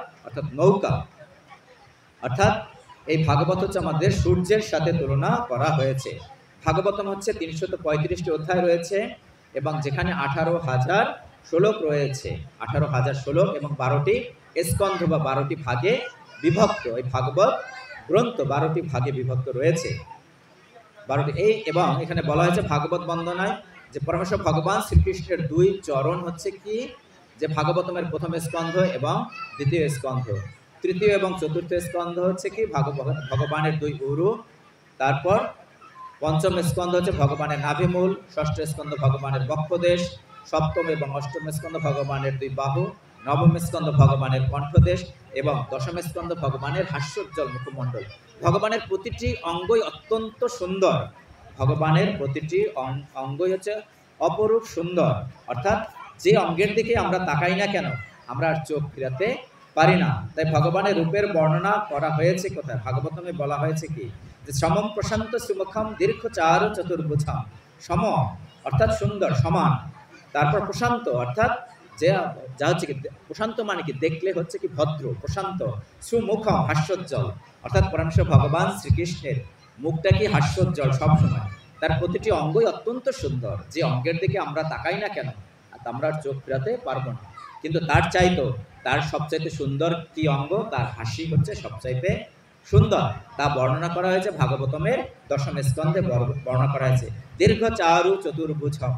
নৌকা, অর্থাৎ এই ভাগবত হচ্ছে আমাদের সূর্যের সাথে তুলনা করা হয়েছে। ভাগবতম হচ্ছে ৩৩৫টি অধ্যায় রয়েছে এবং যেখানে ১৮,০০০ শ্লোক রয়েছে, ১৮,০০০ শ্লোক এবং ১২টি স্কন্ধ বা ১২টি ভাগে বিভক্ত। এই ভাগবত গ্রন্থ ১২টি ভাগে বিভক্ত রয়েছে, ১২টি। এবং এখানে বলা হয়েছে ভাগবত বন্দনায় যে পরমেশ্বর ভগবান শ্রীকৃষ্ণের ২ চরণ হচ্ছে কি, যে ভাগবতমের প্রথম স্কন্ধ এবং দ্বিতীয় স্কন্ধ। তৃতীয় এবং চতুর্থ স্কন্ধ হচ্ছে কি ভগবানের ২ উরু। তারপর পঞ্চম স্কন্ধ হচ্ছে ভগবানের নাভিমূল, ষষ্ঠ স্কন্ধ ভগবানের বক্ষদেশ, সপ্তম এবং অষ্টম স্কন্ধ ভগবানের ২ বাহু, নবম স্কন্ধ ভগবানের কণ্ঠদেশ এবং দশম স্কন্ধ ভগবানের হাস্যোজ্জ্বল মুখমণ্ডল। ভগবানের প্রতিটি অঙ্গই অত্যন্ত সুন্দর, ভগবানের প্রতিটি অঙ্গই হচ্ছে অপরূপ সুন্দর। অর্থাৎ যে অঙ্গের দিকে আমরা তাকাই না কেন আমরা আর চোখ ফিরাতে পারি না। তাই ভগবানের রূপের বর্ণনা করা হয়েছে কোথায়? ভাগবতমে বলা হয়েছে কি, যে সমম প্রশান্ত সুমুখম দীর্ঘ চারু চতুর্ভুজম। সম অর্থাৎ সুন্দর, সমান। তারপর প্রশান্ত অর্থাৎ যা হচ্ছে কি, প্রশান্ত মানে কি, দেখলে হচ্ছে কি ভদ্র, প্রশান্ত। সুমুখম হাস্যোজ্জ্বল, অর্থাৎ পরমেশ্বর ভগবান শ্রীকৃষ্ণের মুখটা কি হাস্যোজ্জ্বল সবসময়। তার প্রতিটি অঙ্গই অত্যন্ত সুন্দর, যে অঙ্গের দিকে আমরা তাকাই না কেন আমরা চোখ ফেরাতে পারবো না। কিন্তু তার সবচাইতে সুন্দর কি অঙ্গ? তার হাসি হচ্ছে সবচাইতে সুন্দর। তা বর্ণনা করা হয়েছে ভাগবতমের দশম স্কন্ধে বর্ণনা করা হয়েছে। দীর্ঘ চারু চতুর্ভুজম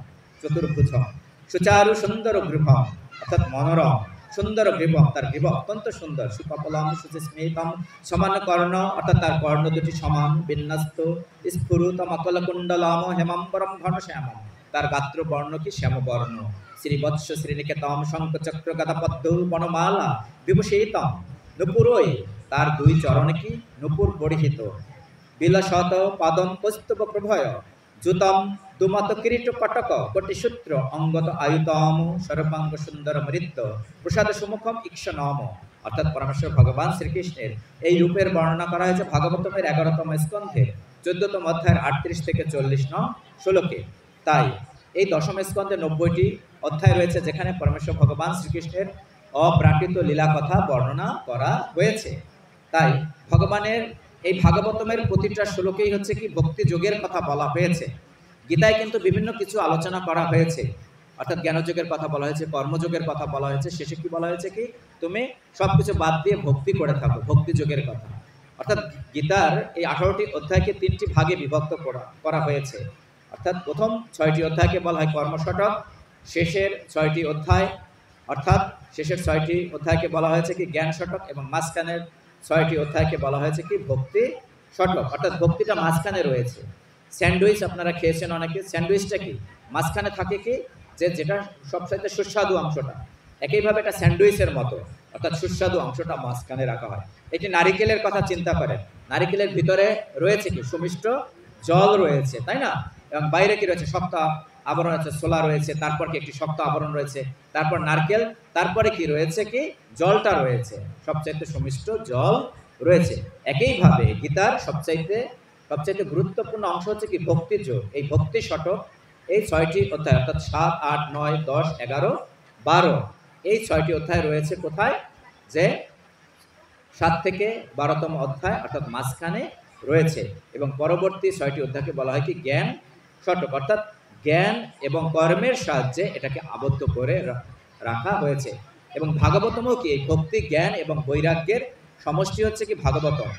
সুচারু সুন্দর গৃহম, অর্থাৎ মনোরম সুন্দর গ্রীবম, তার গ্রীব অত্যন্ত সুন্দর। সুকপলম সুস্মিতম সমান কর্ণ, অর্থাৎ তার কর্ণ দুটি সমান বিন্যস্ত। স্ফুরুতম অকলকুণ্ডলম হেমাম্বরম ঘনশ্যামম, তার গাত্র বর্ণ কি শ্যামবর্ণ। শ্রীবৎস শ্রীনিকেতম শঙ্খচক্র গদা পদ্ম বনমালা বিভূষিতম নুপুরই, তার ২ চরণে কি নুপুর পরিহিত। বিলাসত পাদম কৌস্তুভ প্রভয় জুতম দুমত কিরীট কটক কোটিসূত্র অঙ্গত আয়ুতম সর্বাঙ্গ সুন্দর মৃত্য প্রসাদ সুমুখম ঈক্ষণম, অর্থাৎ পরমেশ্বর ভগবান শ্রীকৃষ্ণের এই রূপের বর্ণনা করা হয়েছে ভাগবতমের ১১তম স্কন্ধে ১৪তম অধ্যায়ের ৩৮ থেকে ৪০ নং শ্লোকে। তাই এই দশম স্কন্ধে ৯০টি অধ্যায় রয়েছে, যেখানে পরমেশ্বর ভগবান শ্রীকৃষ্ণের অপ্রাকৃত লীলা কথা বর্ণনা করা হয়েছে। তাই ভগবানের এই ভাগবতমের প্রতিটা শ্লোকেই হচ্ছে কি ভক্তি যোগের কথা বলা হয়েছে। গীতায় কিন্তু বিভিন্ন কিছু আলোচনা করা হয়েছে, অর্থাৎ জ্ঞানযোগের কথা বলা হয়েছে, কর্মযোগের কথা বলা হয়েছে। শেষে কি বলা হয়েছে কি, তুমি সবকিছু বাদ দিয়ে ভক্তি করে থাকো, ভক্তি যোগের কথা। অর্থাৎ গীতার এই 18টি অধ্যায়কে 3টি ভাগে বিভক্ত করা হয়েছে। অর্থাৎ প্রথম 6টি অধ্যায়কে বলা হয় কর্মশতক, শেষের 6টি অধ্যায় অর্থাৎ শেষের 6টি অধ্যায়কে বলা হয়েছে কি জ্ঞান শতক, এবং মাঝখানের 6টি অধ্যায়কে বলা হয়েছে কি ভক্তি শতক। অর্থাৎ ভক্তিটা মাঝখানে রয়েছে। স্যান্ডউইচ আপনারা খেয়েছেন অনেকে, স্যান্ডউইচটা কি মাঝখানে থাকে কি, যেটা সবচাইতে সুস্বাদু অংশটা, একইভাবে এটা স্যান্ডউইচের মতো, অর্থাৎ সুস্বাদু অংশটা মাঝখানে রাখা হয়। এটি নারিকেলের কথা চিন্তা করেন, নারিকেলের ভিতরে রয়েছে কি সুমিষ্ট জল রয়েছে, তাই না? এবং বাইরে কি রয়েছে শক্ত আবরণ রয়েছে, ছোলা রয়েছে, তারপর কি একটি শক্ত আবরণ রয়েছে, তারপর নারকেল, তারপরে কি রয়েছে কি জলটা রয়েছে, সবচাইতে সুমিষ্ট জল রয়েছে। একইভাবে গীতার সবচাইতে গুরুত্বপূর্ণ অংশ হচ্ছে কি ভক্তি যোগ। এই ভক্তি শতক এই 6টি অধ্যায় অর্থাৎ 7, 8, 9, 10, 11, 12 এই 6টি অধ্যায় রয়েছে কোথায়, যে 7 থেকে 12তম অধ্যায় অর্থাৎ মাঝখানে রয়েছে। এবং পরবর্তী 6টি অধ্যায়কে বলা হয় কি জ্ঞান শতক, অর্থাৎ জ্ঞান এবং কর্মের সাহায্যে এটাকে আবদ্ধ করে রাখা হয়েছে। এবং ভাগবতমও কি এই ভক্তি, জ্ঞান এবং বৈরাগ্যের সমষ্টি হচ্ছে কি ভাগবতম।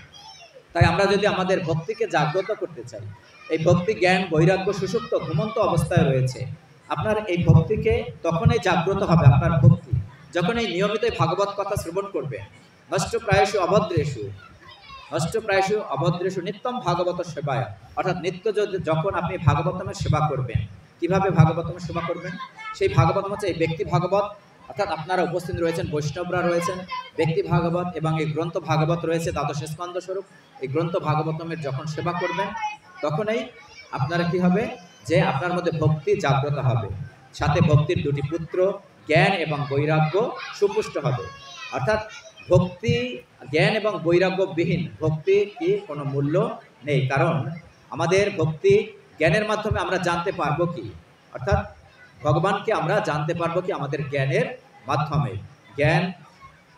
তাই আমরা যদি আমাদের ভক্তিকে জাগ্রত করতে চাই, এই ভক্তি, জ্ঞান, বৈরাগ্য সুষুপ্ত ঘুমন্ত অবস্থায় রয়েছে। আপনার এই ভক্তিকে তখনই জাগ্রত হবে, আপনার ভক্তি যখন এই নিয়মিত ভাগবত কথা শ্রবণ করবে। নষ্টপ্রায়সু অভদ্রেষু নিত্যম ভাগবত সেবায়, অর্থাৎ নিত্য যখন আপনি ভাগবতমের সেবা করবেন। কিভাবে ভাগবতমের সেবা করবেন? সেই ভাগবতম হচ্ছে এই ব্যক্তি ভাগবত, অর্থাৎ আপনারা উপস্থিত রয়েছেন, বৈষ্ণবরা রয়েছেন, ব্যক্তি ভাগবত এবং এই গ্রন্থ ভাগবত রয়েছে দ্বাদশ স্কন্ধ স্বরূপ। এই গ্রন্থ ভাগবতমের যখন সেবা করবেন তখনই আপনারা কি হবে, যে আপনার মধ্যে ভক্তি জাগ্রত হবে, সাথে ভক্তির 2টি পুত্র জ্ঞান এবং বৈরাগ্য সুপুষ্ট হবে। অর্থাৎ ভক্তি, জ্ঞান এবং বৈরাগ্যবিহীন ভক্তি কি কোনো মূল্য নেই। কারণ আমাদের ভক্তি জ্ঞানের মাধ্যমে আমরা জানতে পারবো কি, অর্থাৎ ভগবানকে আমরা জানতে পারবো কি আমাদের জ্ঞানের মাধ্যমে। জ্ঞান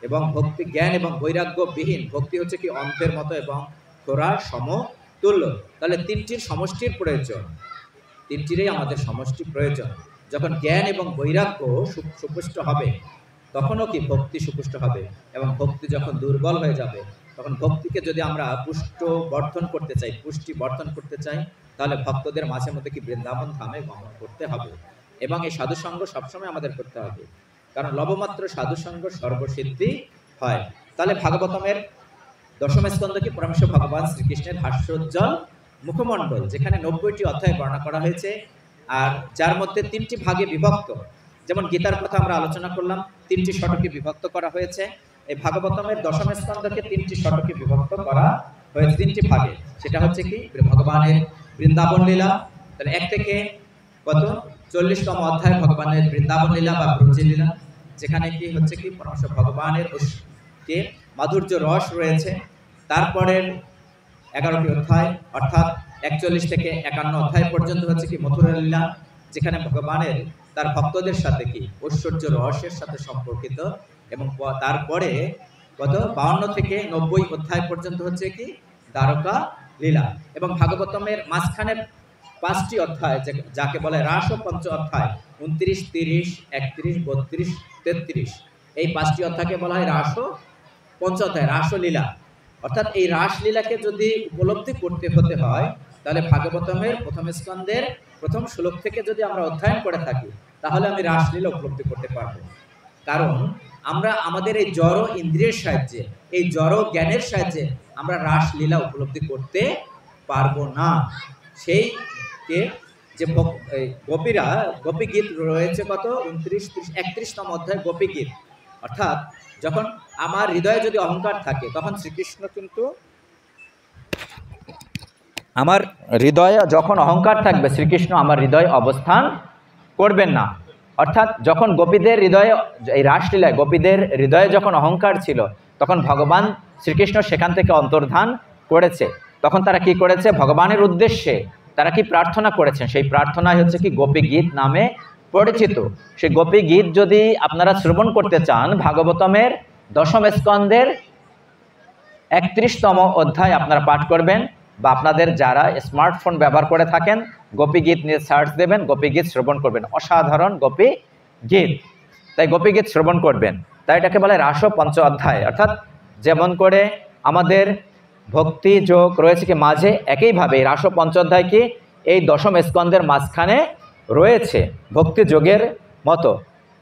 এবং ভক্তি জ্ঞান এবং বৈরাগ্যবিহীন ভক্তি হচ্ছে কি অন্ধের মতো এবং খোরার সমতুল্য। তাহলে তিনটির সমষ্টির প্রয়োজন, তিনটিরই আমাদের সমষ্টি প্রয়োজন। যখন জ্ঞান এবং বৈরাগ্য সুপুষ্ট হবে তখনও কি ভক্তি সুপুষ্ট হবে, এবং ভক্তি যখন দুর্বল হয়ে যাবে তখন ভক্তিকে যদি আমরা পুষ্টি বর্ধন করতে চাই তাহলে ভক্তদের মাঝে মধ্যে কি বৃন্দাবন ধামে গমন করতে হবে, এবং এই সাধুসঙ্গ সবসময় আমাদের করতে হবে, কারণ লবমাত্র সাধুসঙ্গ সর্বসিদ্ধি হয়। তাহলে ভাগবতমের দশম স্কন্ধ কি পরমেশ্বর ভগবান শ্রীকৃষ্ণের হাস্যোজ্জ্বল মুখমণ্ডল, যেখানে 90টি অধ্যায় বর্ণনা করা হয়েছে, আর যার মধ্যে 3টি ভাগে বিভক্ত। যেমন গীতার কথা আমরা আলোচনা করলাম, 3টি শতকে বিভক্ত করা হয়েছে। এই ভাগবতমের দশম স্কন্ধকে 3টি শতকে বিভক্ত করা হয়েছে 3টি ভাগে। সেটা হচ্ছে কি ভগবানের বৃন্দাবন লীলা, তাহলে 1 থেকে কত 40তম অধ্যায় ভগবানের বৃন্দাবন লীলা বা ব্রজ লীলা, যেখানে কি হচ্ছে কি পরমেশ্বর ভগবানের কে মাধুর্য রস রয়েছে। তারপরের 11টি অধ্যায় অর্থাৎ 41 থেকে 51 অধ্যায় পর্যন্ত হচ্ছে কি মথুরা লীলা, যেখানে ভগবানের তার ভক্তদের সাথে কি ঐশ্বর্য রহস্যের সাথে সম্পর্কিত, এবং তারপরে কত 52 থেকে 90 অধ্যায় পর্যন্ত হচ্ছে কি দ্বারকা লীলা। এবং ভাগবতমের মাঝখানের 5টি অধ্যায় যাকে বলে রাস পঞ্চ অধ্যায় 29, 30, 31, 32, 33, এই 5টি অধ্যায়কে বলা হয় রাস পঞ্চ অধ্যায়, রাসলীলা। অর্থাৎ এই রাসলীলাকে যদি উপলব্ধি করতে হতে হয় তাহলে ভাগবতমের প্রথম স্কন্ধের প্রথম শ্লোক থেকে যদি আমরা অধ্যয়ন করে থাকি তাহলে আমি রাসলীলা উপলব্ধি করতে পারবো। কারণ আমরা আমাদের এই জড় ইন্দ্রিয়ের সাহায্যে, এই জড় জ্ঞানের সাহায্যে আমরা রাসলীলা উপলব্ধি করতে পারবো না। সেই কে যে গোপীরা গোপী গীত রয়েছে কত 29, 30, 31তম অধ্যায় গোপী গীত। অর্থাৎ যখন আমার হৃদয়ে যদি অহংকার থাকে তখন শ্রীকৃষ্ণ কিন্তু আমার হৃদয়ে যখন অহংকার থাকবে শ্রীকৃষ্ণ আমার হৃদয়ে অবস্থান করবেন না। অর্থাৎ যখন গোপীদের হৃদয়ে এই রাসলীলায় গোপীদের হৃদয়ে যখন অহংকার ছিল তখন ভগবান শ্রীকৃষ্ণ সেখান থেকে অন্তর্ধান করেছে। তখন তারা কি করেছে, ভগবানের উদ্দেশ্যে তারা কি প্রার্থনা করেছেন, সেই প্রার্থনাই হচ্ছে কি গোপী গীত নামে পরিচিত। সেই গোপী গীত যদি আপনারা শ্রবণ করতে চান ভাগবতমের দশম স্কন্ধের 31তম অধ্যায় আপনারা পাঠ করবেন, বা আপনাদের যারা স্মার্টফোন ব্যবহার করে থাকেন গোপী গীত নিয়ে সার্চ দেবেন, গোপী গীত শ্রবণ করবেন, অসাধারণ গোপী গীত। তাই গোপী গীত শ্রবণ করবেন। তাই এটাকে বলে রাস পঞ্চ অধ্যায়। অর্থাৎ যেমন করে আমাদের ভক্তি যোগ রয়েছে কি মাঝে, একইভাবে রাস পঞ্চ অধ্যায় কি এই দশম স্কন্ধের মাঝখানে রয়েছে ভক্তি যোগের মতো।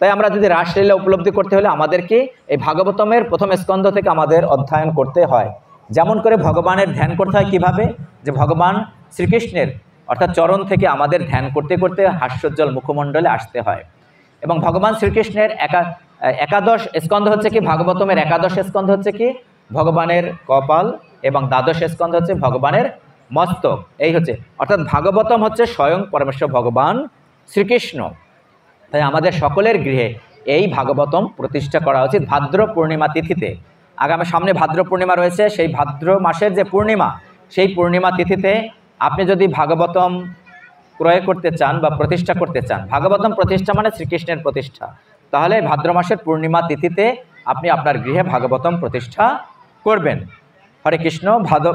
তাই আমরা যদি রাসলীলা উপলব্ধি করতে হলে আমাদেরকে এই ভাগবতমের প্রথম স্কন্ধ থেকে আমাদের অধ্যয়ন করতে হয়। যেমন করে ভগবানের ধ্যান করতে হয় কিভাবে, যে ভগবান শ্রীকৃষ্ণের অর্থাৎ চরণ থেকে আমাদের ধ্যান করতে করতে হাস্যোজ্জ্বল মুখমণ্ডলে আসতে হয়। এবং ভগবান শ্রীকৃষ্ণের একাদশ স্কন্ধ হচ্ছে কি ভাগবতমের একাদশ স্কন্ধ হচ্ছে কি ভগবানের কপাল, এবং দ্বাদশ স্কন্ধ হচ্ছে ভগবানের মস্তক। এই হচ্ছে অর্থাৎ ভাগবতম হচ্ছে স্বয়ং পরমেশ্বর ভগবান শ্রীকৃষ্ণ। তাই আমাদের সকলের গৃহে এই ভাগবতম প্রতিষ্ঠা করা উচিত ভাদ্র পূর্ণিমা তিথিতে। আগামী সামনে ভাদ্র পূর্ণিমা রয়েছে, সেই ভাদ্র মাসের যে পূর্ণিমা সেই পূর্ণিমা তিথিতে আপনি যদি ভাগবতম ক্রয় করতে চান বা প্রতিষ্ঠা করতে চান, ভাগবতম প্রতিষ্ঠা মানে শ্রীকৃষ্ণের প্রতিষ্ঠা, তাহলে ভাদ্র মাসের পূর্ণিমা তিথিতে আপনি আপনার গৃহে ভাগবতম প্রতিষ্ঠা করবেন। হরে কৃষ্ণ।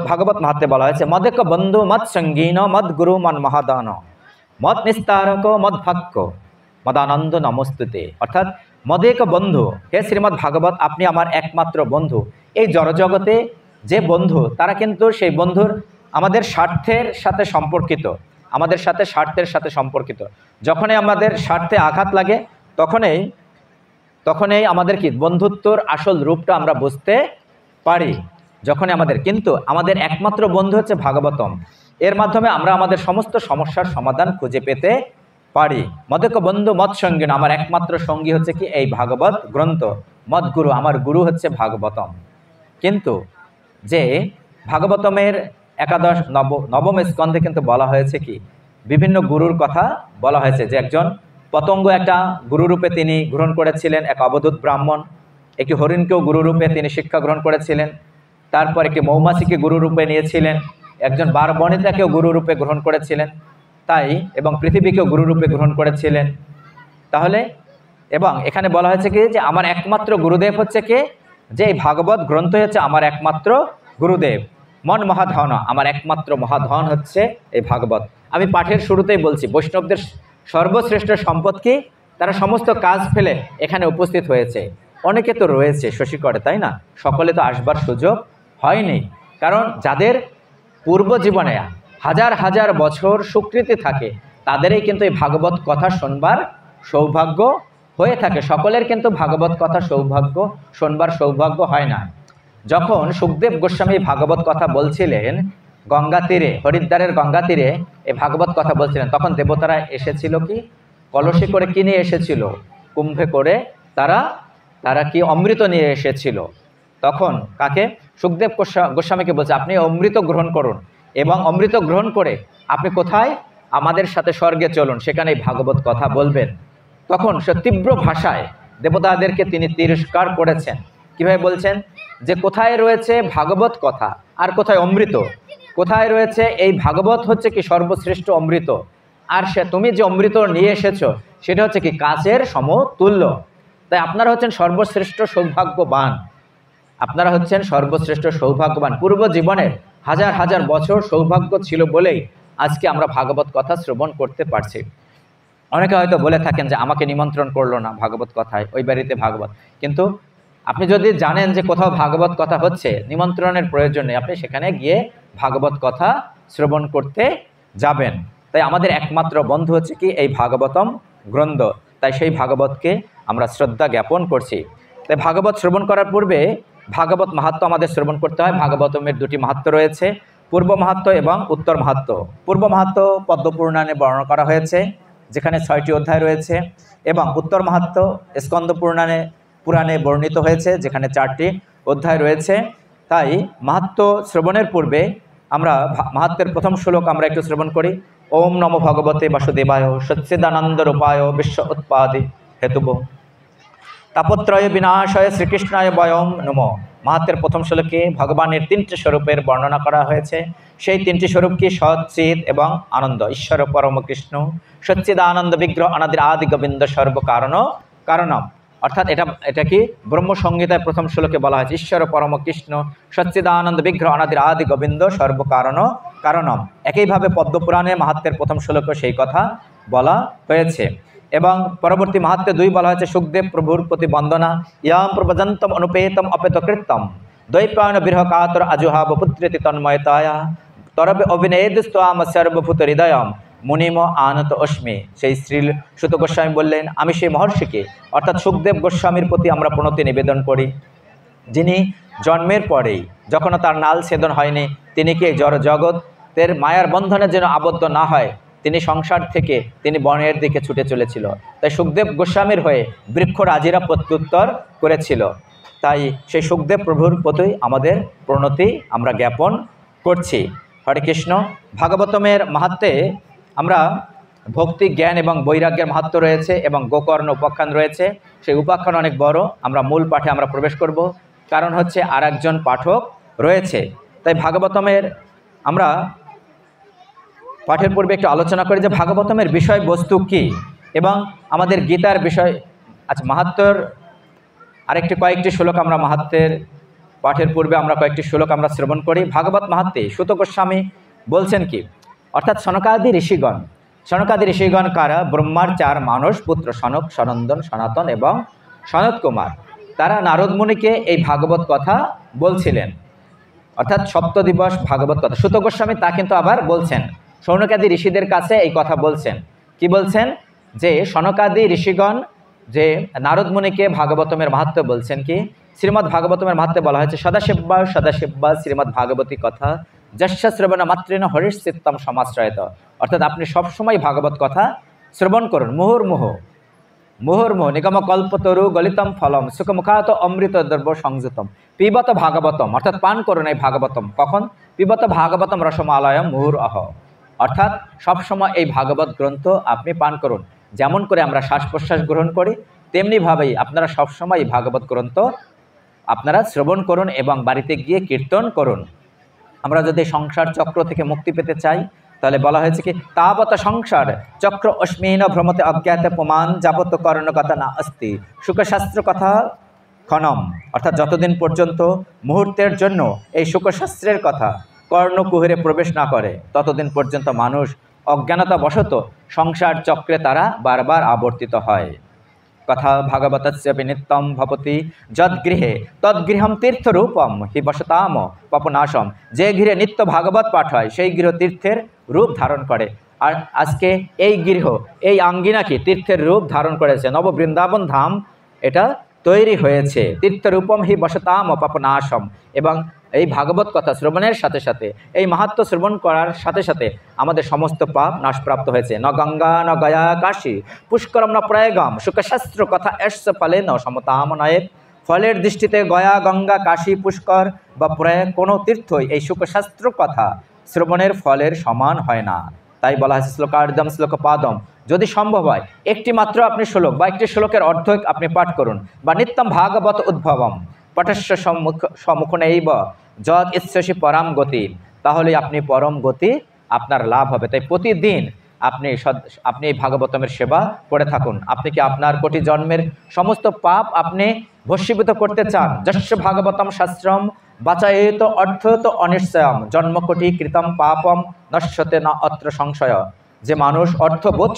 ভাগবত মাহাত্ম্যে বলা হয়েছে মদেক বন্ধু মদ সঙ্গীন মদ গুরু মন মহাদান মদ নিস্তারক মদ ভাক্য মদানন্দ নমস্তুতে। অর্থাৎ মদেক বন্ধু, হে শ্রীমদ্ ভাগবত আপনি আমার একমাত্র বন্ধু। এই জড়জগতে যে বন্ধু তারা কিন্তু সেই বন্ধুর আমাদের স্বার্থের সাথে সম্পর্কিত, আমাদের সাথে স্বার্থের সাথে সম্পর্কিত। যখনই আমাদের স্বার্থে আঘাত লাগে তখনই আমাদের কি বন্ধুত্বর আসল রূপটা আমরা বুঝতে পারি। যখনই কিন্তু আমাদের একমাত্র বন্ধু হচ্ছে ভাগবতম। এর মাধ্যমে আমরা আমাদের সমস্ত সমস্যার সমাধান খুঁজে পেতে পারি। মদেক বন্ধু মদ সঙ্গীন, আমার একমাত্র সঙ্গী হচ্ছে কি এই ভাগবত গ্রন্থ। মদ গুরু, আমার গুরু হচ্ছে ভাগবতম। কিন্তু যে ভাগবতমের একাদশ নবম স্কন্ধে কিন্তু বলা হয়েছে কি বিভিন্ন গুরুর কথা বলা হয়েছে, যে একজন পতঙ্গ একটা গুরুরূপে তিনি গ্রহণ করেছিলেন, এক অবধূত ব্রাহ্মণ, একটি হরিণকেও গুরুরূপে তিনি শিক্ষা গ্রহণ করেছিলেন, তারপর একটি মৌমাছিকে গুরুরূপে নিয়েছিলেন, একজন বারবণিতাকেও গুরুরূপে গ্রহণ করেছিলেন, তাই এবং পৃথিবীকেও গুরুরূপে গ্রহণ করেছিলেন। তাহলে এবং এখানে বলা হয়েছে কি যে আমার একমাত্র গুরুদেব হচ্ছে কে, যে এই ভাগবত গ্রন্থ হচ্ছে আমার একমাত্র গুরুদেব, মন মহাধন, আমার একমাত্র মহাধন হচ্ছে এই ভাগবত। আমি পাঠের শুরুতেই বলছি, বৈষ্ণবদের সর্বশ্রেষ্ঠ সম্পদ কি? তারা সমস্ত কাজ ফেলে এখানে উপস্থিত হয়েছে। অনেকে তো রয়েছে শশীকরে, তাই না? সকলে তো আসবার সুযোগ হয়নি, কারণ যাদের পূর্ব জীবনে হাজার হাজার বছর স্বীকৃতি থাকে তাদেরই কিন্তু এই ভাগবত কথা শুনবার সৌভাগ্য হয়ে থাকে। সকলের কিন্তু ভাগবত কথা শুনবার সৌভাগ্য হয় না। যখন সুখদেব গোস্বামী ভাগবত কথা বলছিলেন গঙ্গা তীরে, হরিদ্বারের গঙ্গা তীরে এই ভাগবত কথা বলছিলেন, তখন দেবতারা এসেছিল কি কলসে করে, কি নিয়ে এসেছিল? কুম্ভে করে তারা কি অমৃত নিয়ে এসেছিল। তখন কাকে? সুখদেব গোস্বামীকে বলছে আপনি অমৃত গ্রহণ করুন, এবং অমৃত গ্রহণ করে আপনি কোথায়? আমাদের সাথে স্বর্গে চলুন, সেখানে ভাগবত কথা বলবেন। তখন সে তীব্র ভাষায় দেবতাদেরকে তিনি তিরস্কার করেছেন। কিভাবে বলছেন? যে কোথায় রয়েছে ভাগবত কথা আর কোথায় অমৃত? কোথায় রয়েছে এই ভাগবত হচ্ছে কি সর্বশ্রেষ্ঠ অমৃত, আর তুমি যে অমৃত নিয়ে এসেছো সেটা হচ্ছে কি কাচের সমতুল্য। তাই আপনারা হচ্ছেন সর্বশ্রেষ্ঠ সৌভাগ্যবান, আপনারা হচ্ছেন সর্বশ্রেষ্ঠ সৌভাগ্যবান। পূর্ব জীবনের হাজার হাজার বছর সৌভাগ্য ছিল বলেই আজকে আমরা ভাগবত কথা শ্রবণ করতে পারছি। অনেকে হয়তো বলে থাকেন যে আমাকে নিমন্ত্রণ করলো না ভাগবত কথায়, ওই বাড়িতে ভাগবত। কিন্তু আপনি যদি জানেন যে কোথাও ভাগবত কথা হচ্ছে, নিমন্ত্রণের প্রয়োজন নেই, আপনি সেখানে গিয়ে ভাগবত কথা শ্রবণ করতে যাবেন। তাই আমাদের একমাত্র বন্ধু হচ্ছে কি এই ভাগবতম গ্রন্থ। তাই সেই ভাগবতকে আমরা শ্রদ্ধা জ্ঞাপন করছি। তাই ভাগবত শ্রবণ করার পূর্বে ভাগবত মাহাত্ম্য আমাদের শ্রবণ করতে হয়। ভাগবতমের দুটি মাহাত্ম্য রয়েছে, পূর্ব মাহাত্ম্য এবং উত্তর মাহাত্ম্য। পূর্ব মাহাত্ম্য পদ্মপুরাণে বর্ণনা করা হয়েছে, যেখানে 6টি অধ্যায় রয়েছে, এবং উত্তর মাহাত্ম্য স্কন্দ পুরাণে বর্ণিত হয়েছে, যেখানে 4টি অধ্যায় রয়েছে। তাই মাহাত্ম্য শ্রবণের পূর্বে আমরা মাহাত্ম্যের প্রথম শ্লোক আমরা একটু শ্রবণ করি। ওম নমো ভগবতে বাসুদেবায় সচ্চিদানন্দ রূপায় বিশ্ব উৎপাদি হেতুব তাপত্রয় বিনাশয় শ্রীকৃষ্ণায় বয়ম নমঃ। মাহাত্ম্যের প্রথম শ্লোকে ভগবানের 3টি স্বরূপের বর্ণনা করা হয়েছে। সেই 3টি স্বরূপ কি? সচ্চিদ এবং আনন্দ। ঈশ্বর পরম কৃষ্ণ সচ্চিদানন্দ বিগ্রহ অনাদির আদি গোবিন্দ সর্বকারণ কারণম। অর্থাৎ এটা কি ব্রহ্মসংহিতায় প্রথম শ্লোকে বলা হয়েছে, ঈশ্বর পরম কৃষ্ণ সচ্চিদানন্দ বিগ্রহ অনাদির আদি গোবিন্দ সর্বকারণ কারণম। একইভাবে পদ্মপুরাণে মাহাত্ম্যের প্রথম শ্লোকে সেই কথা বলা হয়েছে। এবং পরবর্তী মাহাত্ম্যে 2 বলা হয়েছে সুখদেব প্রভুর প্রতি বন্দনা, ইয়াম প্রভজন্তম অনুপেতম অপেতকৃতম দ্বৈপায়ন বিরহ কাতর আজুহাব পুত্রেতি তন্ময়তায়া তরবে অভিনয়েদস্তাম সর্বভূত হৃদয়ম মুনিম আনত অস্মি। সেই শ্রী সুত গোস্বামী বললেন, আমি সেই মহর্ষিকে অর্থাৎ সুখদেব গোস্বামীর প্রতি আমরা প্রণতি নিবেদন করি, যিনি জন্মের পরেই যখন তার নাল ছেদন হয়নি, তিনি কি জড় জগতের মায়ার বন্ধনে যেন আবদ্ধ না হয়, তিনি সংসার থেকে তিনি বনের দিকে ছুটে চলেছিল। তাই সুখদেব গোস্বামীর হয়ে বৃক্ষরাজিরা প্রত্যুত্তর করেছিল। তাই সেই সুখদেব প্রভুর প্রতি আমাদের প্রণতি আমরা জ্ঞাপন করছি। হরে কৃষ্ণ। ভাগবতমের মাহাত্ম্যে আমরা ভক্তি, জ্ঞান এবং বৈরাগ্যের মাহাত্ম্য রয়েছে, এবং গোকর্ণ উপাখ্যান রয়েছে। সেই উপাখ্যান অনেক বড়। আমরা মূল পাঠে আমরা প্রবেশ করব, কারণ হচ্ছে আর একজন পাঠক রয়েছে। তাই ভাগবতমের আমরা পাঠের পূর্বে একটু আলোচনা করি যে ভাগবতমের বিষয়বস্তু কী এবং আমাদের গীতার বিষয়। আচ্ছা, মাহাত্ম্যর কয়েকটি শ্লোক আমরা মাহাত্ম্যের পাঠের পূর্বে আমরা কয়েকটি শ্লোক আমরা শ্রবণ করি। ভাগবত মাহাত্ম্যে সুত গোস্বামী বলছেন কি, অর্থাৎ সনকাদি ঋষিগণ কারা? ব্রহ্মার 4 মানস পুত্র সনক, সনন্দন, সনাতন এবং সনত কুমার। তারা নারদ মুনিকে এই ভাগবত কথা বলছিলেন, অর্থাৎ সপ্তদিবস ভাগবত কথা। সুত গোস্বামী তা কিন্তু আবার বলছেন, সৌনকাদি ঋষিদের কাছে এই কথা বলছেন। কি বলছেন? যে সনকাদি ঋষিগণ যে নারদ মুনিকে ভাগবতমের মাহাত্ম্য বলছেন কি, শ্রীমদ্ ভাগবতমের মাহাত্ম্যে বলা হয়েছে সদাশিব্বা শ্রীমদ্ ভাগবতী কথা যস্য শ্রবণ মাত্রেণ হরিশ চিত্তম সমাশ্রয়ত। অর্থাৎ আপনি সবসময় ভাগবত কথা শ্রবণ করুন। মুহুর্মুহ নিগম কল্পতরু গলিতম ফলম সুখমুখাত অমৃত দ্রব্য সংযুতম পিবত ভাগবতম। অর্থাৎ পান করুন এই ভাগবতম। কখন? পিবত ভাগবতম রসমালয়ম মুহুরঅহ। অর্থাৎ সবসময় এই ভাগবত গ্রন্থ আপনি পান করুন। যেমন করে আমরা শ্বাস প্রশ্বাস গ্রহণ করি, তেমনিভাবেই আপনারা সবসময় এই ভাগবত গ্রন্থ আপনারা শ্রবণ করুন এবং বাড়িতে গিয়ে কীর্তন করুন। আমরা যদি সংসার চক্র থেকে মুক্তি পেতে চাই, তাহলে বলা হয়েছে কি, তাবত সংসার চক্র অস্মিন ভ্রমতে অজ্ঞাত প্রমাণ যাবত কর্ণকথা না অস্তি সুখশাস্ত্র কথা ক্ষণম, অর্থাৎ যতদিন পর্যন্ত মুহূর্তের জন্য এই শুকশাস্ত্রের কথা কর্ণকুহরে প্রবেশ না করে ততদিন পর্যন্ত মানুষ অজ্ঞানতাবশত সংসার চক্রে তারা বারবার আবর্তিত হয়। কথা ভাগবতস্য নিত্যম ভবতি যদ্গৃহে তদ্গৃহম তীর্থরূপম হি বসতাম পাপনাশম। যে গৃহে নিত্য ভাগবত পাঠ হয় সেই গৃহ তীর্থের রূপ ধারণ করে। আর আজকে এই গৃহ, এই আঙ্গিনাকে তীর্থের রূপ ধারণ করেছে। নব বৃন্দাবন ধাম এটা তৈরি হয়েছে। তীর্থরূপম হি বসতাম পাপনাশম। এবং এই ভাগবত কথা শ্রবণের সাথে সাথে, এই মাহাত্ম্য শ্রবণ করার সাথে সাথে আমাদের সমস্ত পাপ নাশপ্রাপ্ত হয়েছে। ন গঙ্গা ন গয়া কাশী পুষ্করম ন প্রয়াগম শুকশাস্ত্র কথা এস ফলে ন সমতাম নয়েত। ফলের দৃষ্টিতে গয়া, গঙ্গা, কাশী, পুষ্কর বা প্রয়াগ কোনো তীর্থই এই শুকশাস্ত্র কথা শ্রবণের ফলের সমান হয় না। তাই বলা হয়েছে শ্লোকার্ধম শ্লোকপাদম। যদি সম্ভব হয় একটি মাত্র আপনি শ্লোক বা একটি শ্লোকের অর্ধ আপনি পাঠ করুন, বা নিত্যম ভাগবত উদ্ভবম পটস্য সম্মুখনেইব যদ ইচ্ছসি পরম গতি, তাহলে আপনি পরম গতি আপনার লাভ হবে। তাই প্রতিদিন আপনি ভাগবতমের সেবা করে থাকুন। আপনি কি আপনার কোটি জন্মের সমস্ত পাপ আপনি ভস্মীভূত করতে চান? যস্য ভাগবতম শাস্ত্রম বাচায়েত অর্থত অনিশ্চয়ম জন্মকোটি কৃতম পাপম নশ্যতে না অত্র সংশয়। যে মানুষ অর্থবোধ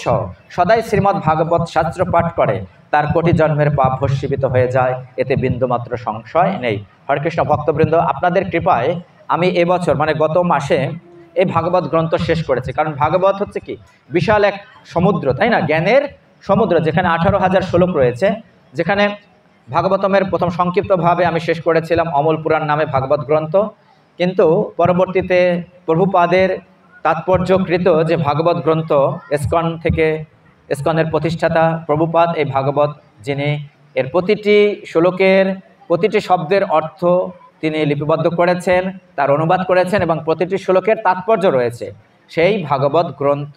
সদাই শ্রীমদ্ ভাগবত শাস্ত্র পাঠ করে তার কোটি জন্মের পাপ ভস্মীভূত হয়ে যায়, এতে বিন্দুমাত্র সংশয় নেই। হরে কৃষ্ণ ভক্তবৃন্দ, আপনাদের কৃপায় আমি এবছর মানে গত মাসে এই ভাগবত গ্রন্থ শেষ করেছি। কারণ ভাগবত হচ্ছে কি বিশাল এক সমুদ্র, তাই না? জ্ঞানের সমুদ্র, যেখানে 18,000 শ্লোক রয়েছে। যেখানে ভাগবতমের প্রথম সংক্ষিপ্তভাবে আমি শেষ করেছিলাম অমল পুরাণ নামে ভাগবত গ্রন্থ, কিন্তু পরবর্তীতে প্রভুপাদের তাৎপর্যকৃত যে ভাগবত গ্রন্থ ইস্কনের প্রতিষ্ঠাতা প্রভুপাদ এই ভাগবত, যিনি এর প্রতিটি শ্লোকের প্রতিটি শব্দের অর্থ তিনি লিপিবদ্ধ করেছেন, তার অনুবাদ করেছেন এবং প্রতিটি শ্লোকের তাৎপর্য রয়েছে। সেই ভাগবত গ্রন্থ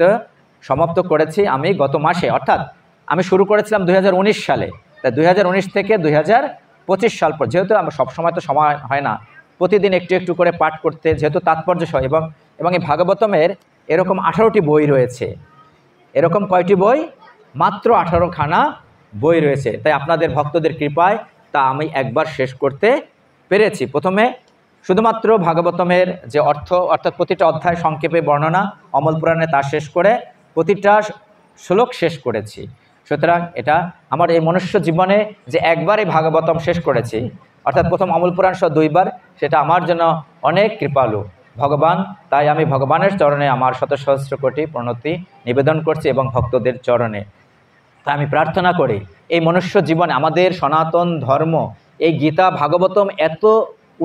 সমাপ্ত করেছি আমি গত মাসে, অর্থাৎ আমি শুরু করেছিলাম 2019 সালে। তাই 2019 থেকে 2025 সাল পর, যেহেতু আমার সবসময় তো সময় হয় না প্রতিদিন একটু একটু করে পাঠ করতে, যেহেতু তাৎপর্য সহ এবং এই ভাগবতমের এরকম 18টি বই রয়েছে। এরকম কয়টি বই? মাত্র 18খানা বই রয়েছে। তাই আপনাদের ভক্তদের কৃপায় তা আমি একবার শেষ করতে পেরেছি। প্রথমে শুধুমাত্র ভাগবতমের যে অর্থাৎ প্রতিটা অধ্যায় সংক্ষেপে বর্ণনা অমল পুরাণে তা শেষ করে প্রতিটা শ্লোক শেষ করেছি। সুতরাং এটা আমার এই মনুষ্য জীবনে যে একবার এই ভাগবতম শেষ করেছি, অর্থাৎ প্রথম অমল পুরাণ সহ 2বার, সেটা আমার জন্য অনেক কৃপালু ভগবান। তাই আমি ভগবানের চরণে আমার শত সহস্র কোটি প্রণতি নিবেদন করছি এবং ভক্তদের চরণে। তাই আমি প্রার্থনা করি এই মনুষ্য জীবনে আমাদের সনাতন ধর্ম, এই গীতা ভাগবতম এত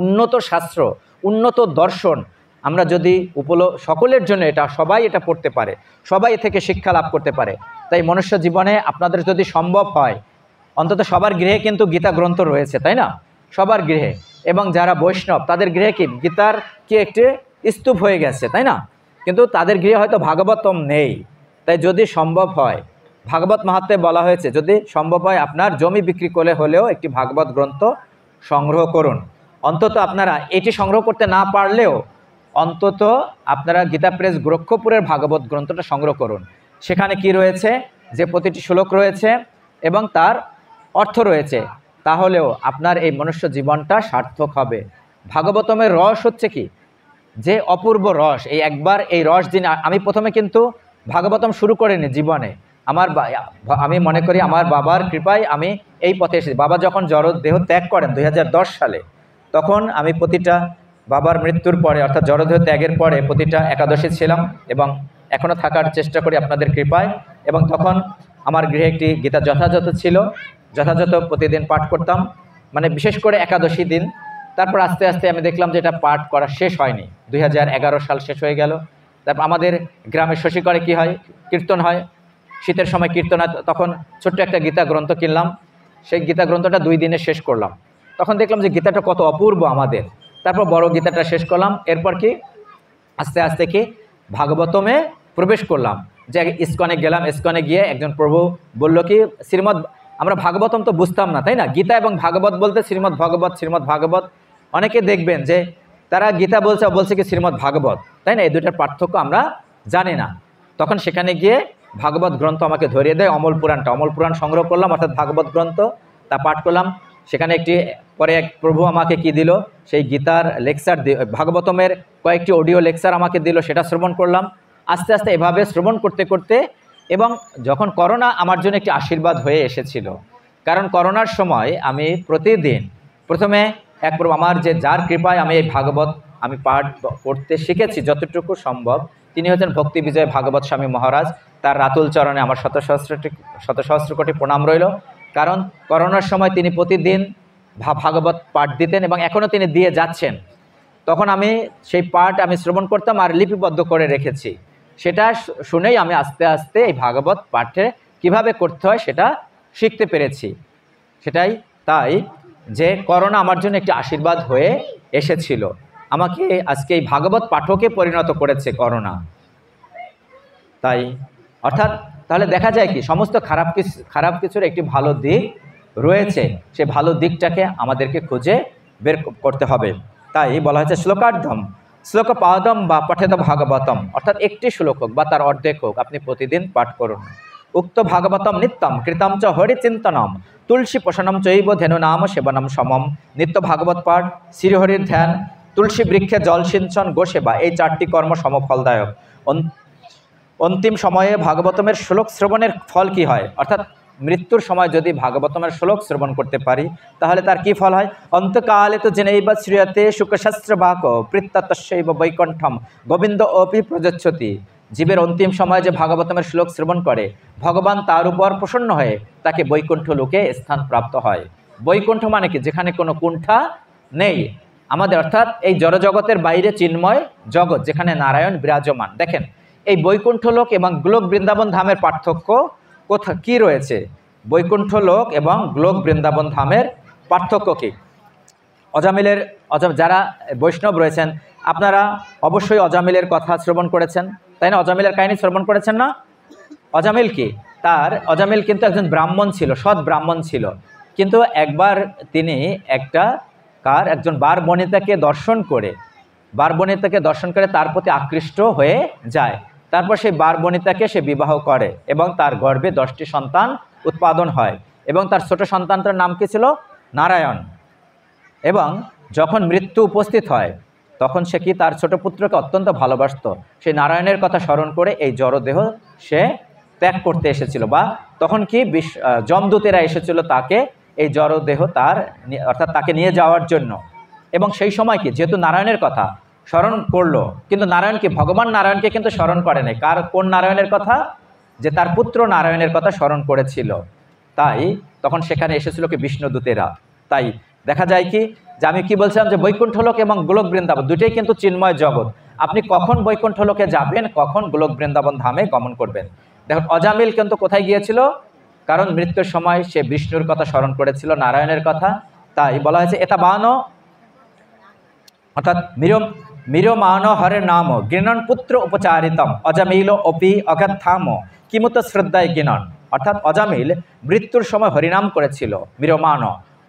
উন্নত শাস্ত্র, উন্নত দর্শন, আমরা যদি সকলের জন্য সবাই এটা পড়তে পারে, সবাই এ থেকে শিক্ষা লাভ করতে পারে। তাই মনুষ্য জীবনে আপনাদের যদি সম্ভব হয়, অন্তত সবার গৃহে কিন্তু গীতা গ্রন্থ রয়েছে, তাই না? সবার গৃহে। এবং যারা বৈষ্ণব তাদের গৃহে কি গীতার কি একটি স্তূপ হয়ে গেছে, তাই না? কিন্তু তাদের গৃহে হয়তো ভাগবতম নেই। তাই যদি সম্ভব হয়, ভাগবত মাহাত্ম্যে বলা হয়েছে যদি সম্ভব হয় আপনার জমি বিক্রি করে হলেও একটি ভাগবত গ্রন্থ সংগ্রহ করুন। অন্তত আপনারা এটি সংগ্রহ করতে না পারলেও অন্তত আপনারা গীতা প্রেস গোরক্ষপুরের ভাগবত গ্রন্থটা সংগ্রহ করুন। সেখানে কি রয়েছে, যে প্রতিটি শ্লোক রয়েছে এবং তার অর্থ রয়েছে, তাহলেও আপনার এই মনুষ্য জীবনটা সার্থক হবে। ভাগবতমের রস হচ্ছে কি যে অপূর্ব রস। এই একবার এই রস যিনি, আমি প্রথমে কিন্তু ভাগবতম শুরু করিনি জীবনে, আমি মনে করি আমার বাবার কৃপায় আমি এই পথে এসেছি। বাবা যখন জড়দেহ ত্যাগ করেন 2010 সালে, তখন আমি প্রতিটা বাবার মৃত্যুর পরে অর্থাৎ জড়দেহ ত্যাগের পরে প্রতিটা একাদশী ছিলাম এবং এখনও থাকার চেষ্টা করি আপনাদের কৃপায়। এবং তখন আমার গৃহে একটি গীতা যথাযথ ছিল, যথাযথ প্রতিদিন পাঠ করতাম, মানে বিশেষ করে একাদশী দিন। তারপর আস্তে আস্তে আমি দেখলাম যে এটা পাঠ করা শেষ হয়নি। 2011 সাল শেষ হয়ে গেল। তারপর আমাদের গ্রামে শশীকরে কি হয়, কীর্তন হয়, শীতের সময় কীর্তন হয়। তখন ছোট্ট একটা গীতা গ্রন্থ কিনলাম, সেই গীতা গ্রন্থটা 2 দিনে শেষ করলাম। তখন দেখলাম যে গীতাটা কত অপূর্ব আমাদের। তারপর বড় গীতাটা শেষ করলাম। এরপর কি আস্তে আস্তে কি ভাগবতমে প্রবেশ করলাম। যে ইস্কনে গেলাম, ইস্কনে গিয়ে একজন প্রভু বলল কি আমরা ভাগবতম তো বুঝতাম না, তাই না? গীতা এবং ভাগবত বলতে শ্রীমদ্ ভাগবত। অনেকে দেখবেন যে তারা গীতা বলছে কি শ্রীমদ্ ভাগবত, তাই না? এই দুটার পার্থক্য আমরা জানি না। তখন সেখানে গিয়ে ভাগবত গ্রন্থ আমাকে ধরিয়ে দেয় অমল পুরাণ সংগ্রহ করলাম, অর্থাৎ ভাগবত গ্রন্থ, তা পাঠ করলাম। সেখানে একটি পরে এক প্রভু আমাকে কি দিল, সেই গীতার লেকচার, ভাগবতমের কয়েকটি অডিও লেকচার আমাকে দিল, সেটা শ্রবণ করলাম। আস্তে আস্তে এভাবে শ্রবণ করতে করতে, এবং যখন করোনা আমার জন্য একটি আশীর্বাদ হয়ে এসেছিল, কারণ করোনার সময় আমি প্রতিদিন প্রথমে আমার যার কৃপায় আমি এই ভাগবত আমি পাঠ পড়তে শিখেছি যতটুকু সম্ভব, তিনি হচ্ছেন ভক্তি বিজয় ভাগবত স্বামী মহারাজ। তার রাতুল চরণে আমার শত সহস্র কোটি প্রণাম রইল, কারণ করোনার সময় তিনি প্রতিদিন ভাগবত পাঠ দিতেন এবং এখনও তিনি দিয়ে যাচ্ছেন। তখন আমি সেই পাঠ আমি শ্রবণ করতাম আর লিপিবদ্ধ করে রেখেছি। সেটা শুনেই আমি আস্তে আস্তে এই ভাগবত পাঠে কিভাবে করতে হয় সেটা শিখতে পেরেছি। সেটাই তাই যে করোনা আমার জন্য একটি আশীর্বাদ হয়ে এসেছিল, আমাকে আজকে এই ভাগবত পাঠকে পরিণত করেছে করোনা। তাই অর্থাৎ তাহলে দেখা যায় কি, সমস্ত খারাপ কিছুর একটি ভালো দিক রয়েছে, সে ভালো দিকটাকে আমাদেরকে খুঁজে বের করতে হবে। তাই বলা হয়েছে শ্লোকার্ধম শ্লোক পাদম বা পঠেত ভাগবতম, অর্থাৎ একটি শ্লোক হোক বা তার অর্ধেক হোক আপনি প্রতিদিন পাঠ করুন। উক্ত ভাগবতম নিত্যম কৃতম চ হরিচিন্তনম তুলসী পোষণম চৈব ধেনু নাম সেবনম সমম। নিত্য ভাগবত পাঠ, শ্রীহরির ধ্যান, তুলসী বৃক্ষে জল সিঞ্চন, গোসেবা, এই চারটি কর্ম সমফলদায়ক। অন্তিম সময়ে ভাগবতমের শ্লোক শ্রবণের ফল কি হয়, অর্থাৎ মৃত্যুর সময় যদি ভাগবতমের শ্লোক শ্রবণ করতে পারি তাহলে তার কি ফল হয়। অন্তকালে তো জেনেইবা শ্রীয়তে শুকশাস্ত্র বাক প্রীত্যতস্যৈব বৈকুণ্ঠম গোবিন্দ অপি প্রযচ্ছতি। জীবের অন্তিম সময় যে ভাগবতমের শ্লোক শ্রবণ করে, ভগবান তার উপর প্রসন্ন হয়ে তাকে বৈকুণ্ঠ লোকে স্থান প্রাপ্ত হয়। বৈকুণ্ঠ মানে কি, যেখানে কোনো কুণ্ঠা নেই আমাদের, অর্থাৎ এই জড়জগতের বাইরে চিন্ময় জগৎ যেখানে নারায়ণ বিরাজমান। দেখেন এই বৈকুণ্ঠ লোক এবং গোলক বৃন্দাবন ধামের পার্থক্য কি রয়েছে, বৈকুণ্ঠ লোক এবং গোলক বৃন্দাবন ধামের পার্থক্য কি। যারা বৈষ্ণব রয়েছেন আপনারা অবশ্যই অজামিলের কথা শ্রবণ করেছেন, তাই না? অজামিলের কাহিনী শ্রবণ করেছেন না? অজামিল কি, অজামিল কিন্তু একজন ব্রাহ্মণ ছিল, সৎ ব্রাহ্মণ ছিল, কিন্তু একবার তিনি একজন বার বনিতাকে দর্শন করে তার প্রতি আকৃষ্ট হয়ে যায়। তারপর সেই বার বনিতাকে সে বিবাহ করে এবং তার গর্ভে 10টি সন্তান উৎপাদন হয় এবং তার ছোট সন্তানটার নাম কি ছিল? নারায়ণ। এবং যখন মৃত্যু উপস্থিত হয় তখন সে কি তার ছোট পুত্রকে অত্যন্ত ভালোবাসত, সেই নারায়ণের কথা স্মরণ করে এই জড়দেহ সে ত্যাগ করতে এসেছিল, বা তখন কি যমদূতেরা এসেছিল তাকে এই জড়দেহ অর্থাৎ তাকে নিয়ে যাওয়ার জন্য। এবং সেই সময় কি, যেহেতু নারায়ণের কথা স্মরণ করলো, কিন্তু নারায়ণকে, ভগবান নারায়ণকে কিন্তু স্মরণ করে নাই। কোন নারায়ণের কথা? যে তার পুত্র নারায়ণের কথা স্মরণ করেছিল। তাই তখন সেখানে এসেছিল কি বিষ্ণুদূতেরা। তাই দেখা যায় কি, যে আমি কি বলছিলাম, যে বৈকুণ্ঠ লোক এবং গোলক বৃন্দাবন দুটোই কিন্তু চিন্ময় জগৎ। আপনি কখন বৈকুণ্ঠ লোকে যাবেন, কখন গোলক বৃন্দাবন ধামে গমন করবেন। দেখুন অজামিল কিন্তু কোথায় গিয়েছিল, কারণ মৃত্যুর সময় সে বিষ্ণুর কথা স্মরণ করেছিল, নারায়ণের কথা। তাই বলা হয়েছে এটা বানো, অর্থাৎ মিরমান হরে নাম গৃণন পুত্র উপচারিতম অজামিল অপি অগাধাম কিমুত শ্রদ্ধায় গৃণন। অর্থাৎ অজামিল মৃত্যুর সময় হরিনাম করেছিল, মিরমান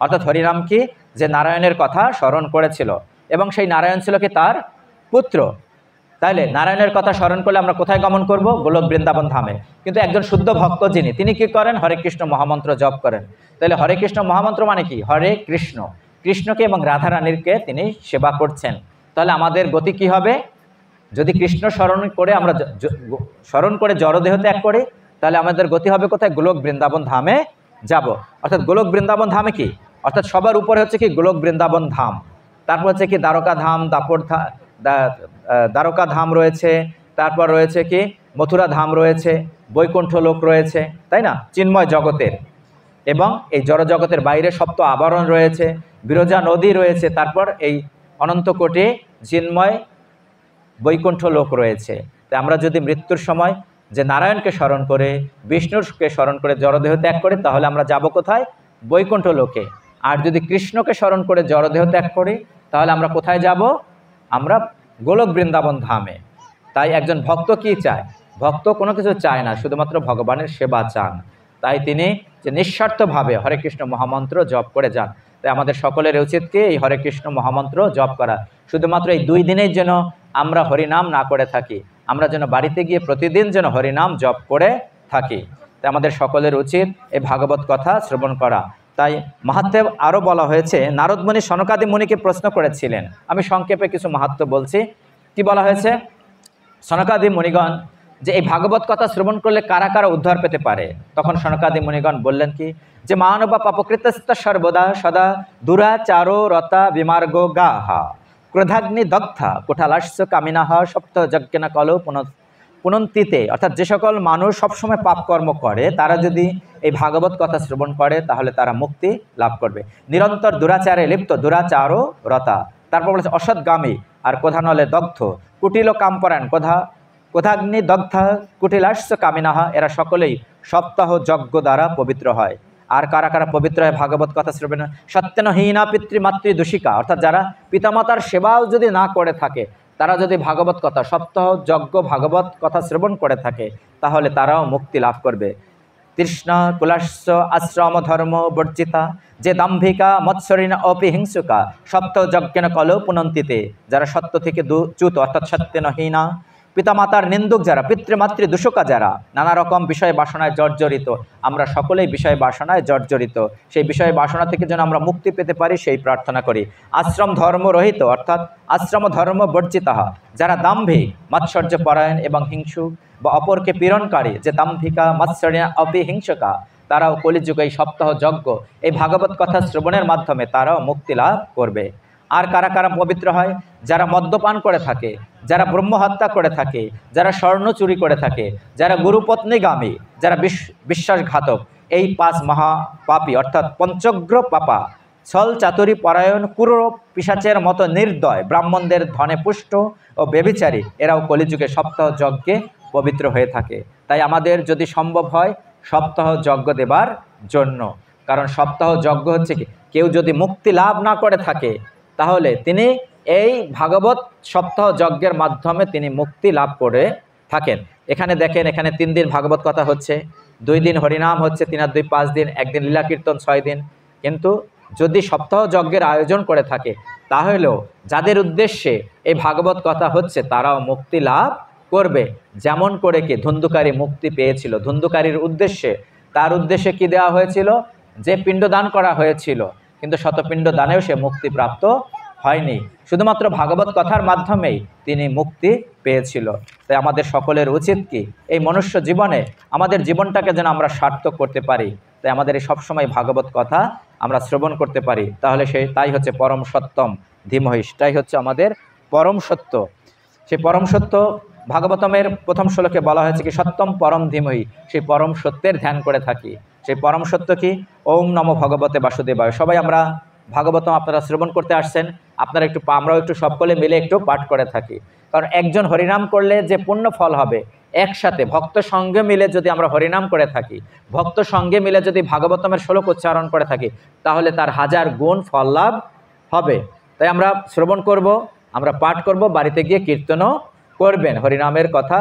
অর্থাৎ হরিনাম কি, যে নারায়ণের কথা স্মরণ করেছিল, এবং সেই নারায়ণ ছিল কি তার পুত্র। তাইলে নারায়ণের কথা স্মরণ করলে আমরা কোথায় গমন করব? গোলক বৃন্দাবন ধামে। কিন্তু একজন শুদ্ধ ভক্ত তিনি কি করেন? হরে কৃষ্ণ মহামন্ত্র জপ করেন। তাহলে হরে কৃষ্ণ মহামন্ত্র মানে কি? হরে কৃষ্ণ, কৃষ্ণকে এবং রাধারানীরকে তিনি সেবা করছেন। তাহলে আমাদের গতি কি হবে? যদি কৃষ্ণ স্মরণ করে জড়দেহ ত্যাগ করি, তাহলে আমাদের গতি হবে কোথায়? গোলক বৃন্দাবন ধামে যাব। অর্থাৎ গোলক বৃন্দাবন ধামে কি, অর্থাৎ সবার উপরে হচ্ছে কি গোলক বৃন্দাবন ধাম, তারপর হচ্ছে কি দ্বারকা ধাম, দ্বারকা ধাম রয়েছে, তারপর রয়েছে কি মথুরা ধাম রয়েছে, বৈকুণ্ঠ লোক রয়েছে, তাই না, চিন্ময় জগতের। এবং এই জড় জগতের বাইরে সপ্ত আবরণ রয়েছে, বিরজা নদী রয়েছে, তারপর এই অনন্ত কোটি চিন্ময় বৈকুণ্ঠ লোক রয়েছে। তাই আমরা যদি মৃত্যুর সময় যে নারায়ণকে স্মরণ করে, বিষ্ণুকে স্মরণ করে জড়দেহ ত্যাগ করি, তাহলে আমরা যাব কোথায়? বৈকুণ্ঠ লোকে। আর যদি কৃষ্ণকে স্মরণ করে জড়দেহ ত্যাগ করি, তাহলে আমরা কোথায় যাব? আমরা গোলক বৃন্দাবন ধামে। তাই একজন ভক্ত কি চায়? ভক্ত কোনো কিছু চায় না, শুধুমাত্র ভগবানের সেবা চান। তাই তিনি যে নিঃস্বার্থভাবে হরে কৃষ্ণ মহামন্ত্র জপ করে যান। তাই আমাদের সকলের উচিত কি এই হরে কৃষ্ণ মহামন্ত্র জপ করা। শুধুমাত্র এই 2 দিনের জন্য আমরা হরিনাম না করে থাকি, আমরা যেন বাড়িতে গিয়ে প্রতিদিন যেন হরিনাম জপ করে থাকি। তাই আমাদের সকলের উচিত এই ভাগবত কথা শ্রবণ করা। তাই মাহাত্ম্যে আরও বলা হয়েছে, নারদ মুনি সনকাদি মুনিকে প্রশ্ন করেছিলেন। আমি সংক্ষেপে কিছু মাহাত্ম্য বলছি। কি বলা হয়েছে? সনকাদি মুনিগণ যে এই ভাগবত কথা শ্রবণ করলে কারা কারা উদ্ধার পেতে পারে, তখন সনকাদি মুনিগণ বললেন কি, যে মানব পাপকৃতস্ত সর্বদা সদা দুরাচারো রতা বিমার্গ গাহা ক্রোধাগ্নি দগ্ধা কুঠালাস্য কামিনাহা সপ্ত যজ্ঞনা কল পুনন্তিতে। অর্থাৎ যে সকল মানুষ সবসময় পাপকর্ম করে তারা যদি এই ভাগবত কথা শ্রবণ করে তাহলে তারা মুক্তি লাভ করবে। নিরন্তর দুরাচারে লিপ্ত দুরাচারও রতা, তারপর বলেছে অসৎগামী আর ক্রোধানলে দগ্ধ, কুটিল কামপরায়ণ ক্রোধাগ্নি দগ্ধা কুটিলাস্য কামিনাহা, এরা সকলেই সপ্তাহ যজ্ঞ দ্বারা পবিত্র হয়। আর কারা কারা পবিত্র হয় ভাগবত কথা শ্রবণ? সত্যনহীনা পিতৃমাতৃ দূষিকা, অর্থাৎ যারা পিতামাতার সেবাও যদি না করে থাকে, তারা যদি ভাগবত কথা সপ্তাহ যজ্ঞ ভাগবত কথা শ্রবণ করে থাকে তাহলে তারাও মুক্তি লাভ করবে। তৃষ্ণা কুলাস্য আশ্রম ধর্ম বর্জিতা যে দাম্ভিকা মৎসরিণা অপিহিংসুকা সপ্ত যজ্ঞেন কল পুনন্তিতে, যারা সত্য থেকে চ্যুত অর্থাৎ সত্যনহীনা, পিতামাতার নিন্দুক যারা, পিতৃমাতৃ দূষকা যারা, নানা রকম বিষয় বাসনায় জর্জরিত, আমরা সকলেই বিষয় বাসনায় জর্জরিত, সেই বিষয় বাসনা থেকে যেন আমরা মুক্তি পেতে পারি সেই প্রার্থনা করি। আশ্রম ধর্ম রহিত অর্থাৎ আশ্রম ধর্ম বর্জিতাহা, যারা দাম্ভিক মাৎসর্য পরায়ণ এবং হিংসুক বা অপরকে পীড়নকারী, যে দাম্ভিকা মৎসরিণা অপিহিংসকা, তারাও কলিযুগে এই সপ্তাহ যজ্ঞ এই ভাগবত কথা শ্রবণের মাধ্যমে তারাও মুক্তি লাভ করবে। আর কারা কারা পবিত্র হয়? যারা মদ্যপান করে থাকে, যারা ব্রহ্মহত্যা করে থাকে, যারা স্বর্ণ চুরি করে থাকে, যারা গুরুপত্নীগামী, যারা বিশ্বাসঘাতক, এই 5 মহাপাপী অর্থাৎ পঞ্চগ্র পাপা, ছল চাতুরী পরায়ণ ক্রূর পিশাচের মতো নির্দয়, ব্রাহ্মণদের ধনে পুষ্ট ও ব্যভিচারী, এরাও কলিযুগে সপ্তাহ যজ্ঞে পবিত্র হয়ে থাকে। তাই আমাদের যদি সম্ভব হয় সপ্তাহ যজ্ঞ দেবার জন্য, কারণ সপ্তাহ যজ্ঞ হচ্ছে কি, কেউ যদি মুক্তি লাভ না করে থাকে তাহলে তিনি এই ভাগবত সপ্তাহ যজ্ঞের মাধ্যমে তিনি মুক্তি লাভ করে থাকেন। এখানে দেখেন, এখানে 3 দিন ভাগবত কথা হচ্ছে, 2 দিন হরিনাম হচ্ছে, 3 আর 2 5 দিন, 1 দিন লীলা কীর্তন 6 দিন। কিন্তু যদি সপ্তাহ যজ্ঞের আয়োজন করে থাকে তাহলেও যাদের উদ্দেশ্যে এই ভাগবত কথা হচ্ছে তারাও মুক্তি লাভ করবে। যেমন করে কি ধুন্ধুকারী মুক্তি পেয়েছিল, ধুন্ধুকারীর উদ্দেশ্যে, তার উদ্দেশ্যে কি দেওয়া হয়েছিল, যে পিণ্ডদান করা হয়েছিল, কিন্তু শতপিণ্ড দানেও সে মুক্তি প্রাপ্ত হয়নি, শুধুমাত্র ভাগবত কথার মাধ্যমেই তিনি মুক্তি পেয়েছিল। তাই আমাদের সকলের উচিত কি, এই মনুষ্য জীবনে আমাদের জীবনটাকে যেন আমরা সার্থক করতে পারি, তাই আমাদের এই সবসময় ভাগবত কথা আমরা শ্রবণ করতে পারি, তাহলে তাই হচ্ছে পরম সত্যম ধীমহি, তাই হচ্ছে আমাদের পরম সত্য। সেই পরম সত্য ভাগবতমের প্রথম শ্লোকে বলা হয়েছে কি, সত্যম পরম ধীমহি, সেই পরম সত্যের ধ্যান করে থাকি। সেই পরম সত্য কি? ওম নমো ভগবতে বাসুদেবায়। সবাই আমরা ভাগবতম আপনারা শ্রবণ করতে আসছেন, আপনারা আমরাও একটু সকলে মিলে একটু পাঠ করে থাকি, কারণ একজন হরিনাম করলে যে পুণ্য ফল হবে, একসাথে ভক্ত সঙ্গে মিলে যদি আমরা হরিনাম করে থাকি, ভক্ত সঙ্গে মিলে যদি ভাগবতমের শ্লোক উচ্চারণ করে থাকি, তাহলে তার 1000 গুণ ফল লাভ হবে। তাই আমরা শ্রবণ করব, আমরা পাঠ করব, বাড়িতে গিয়ে কীর্তনও করবেন হরিনামের কথা।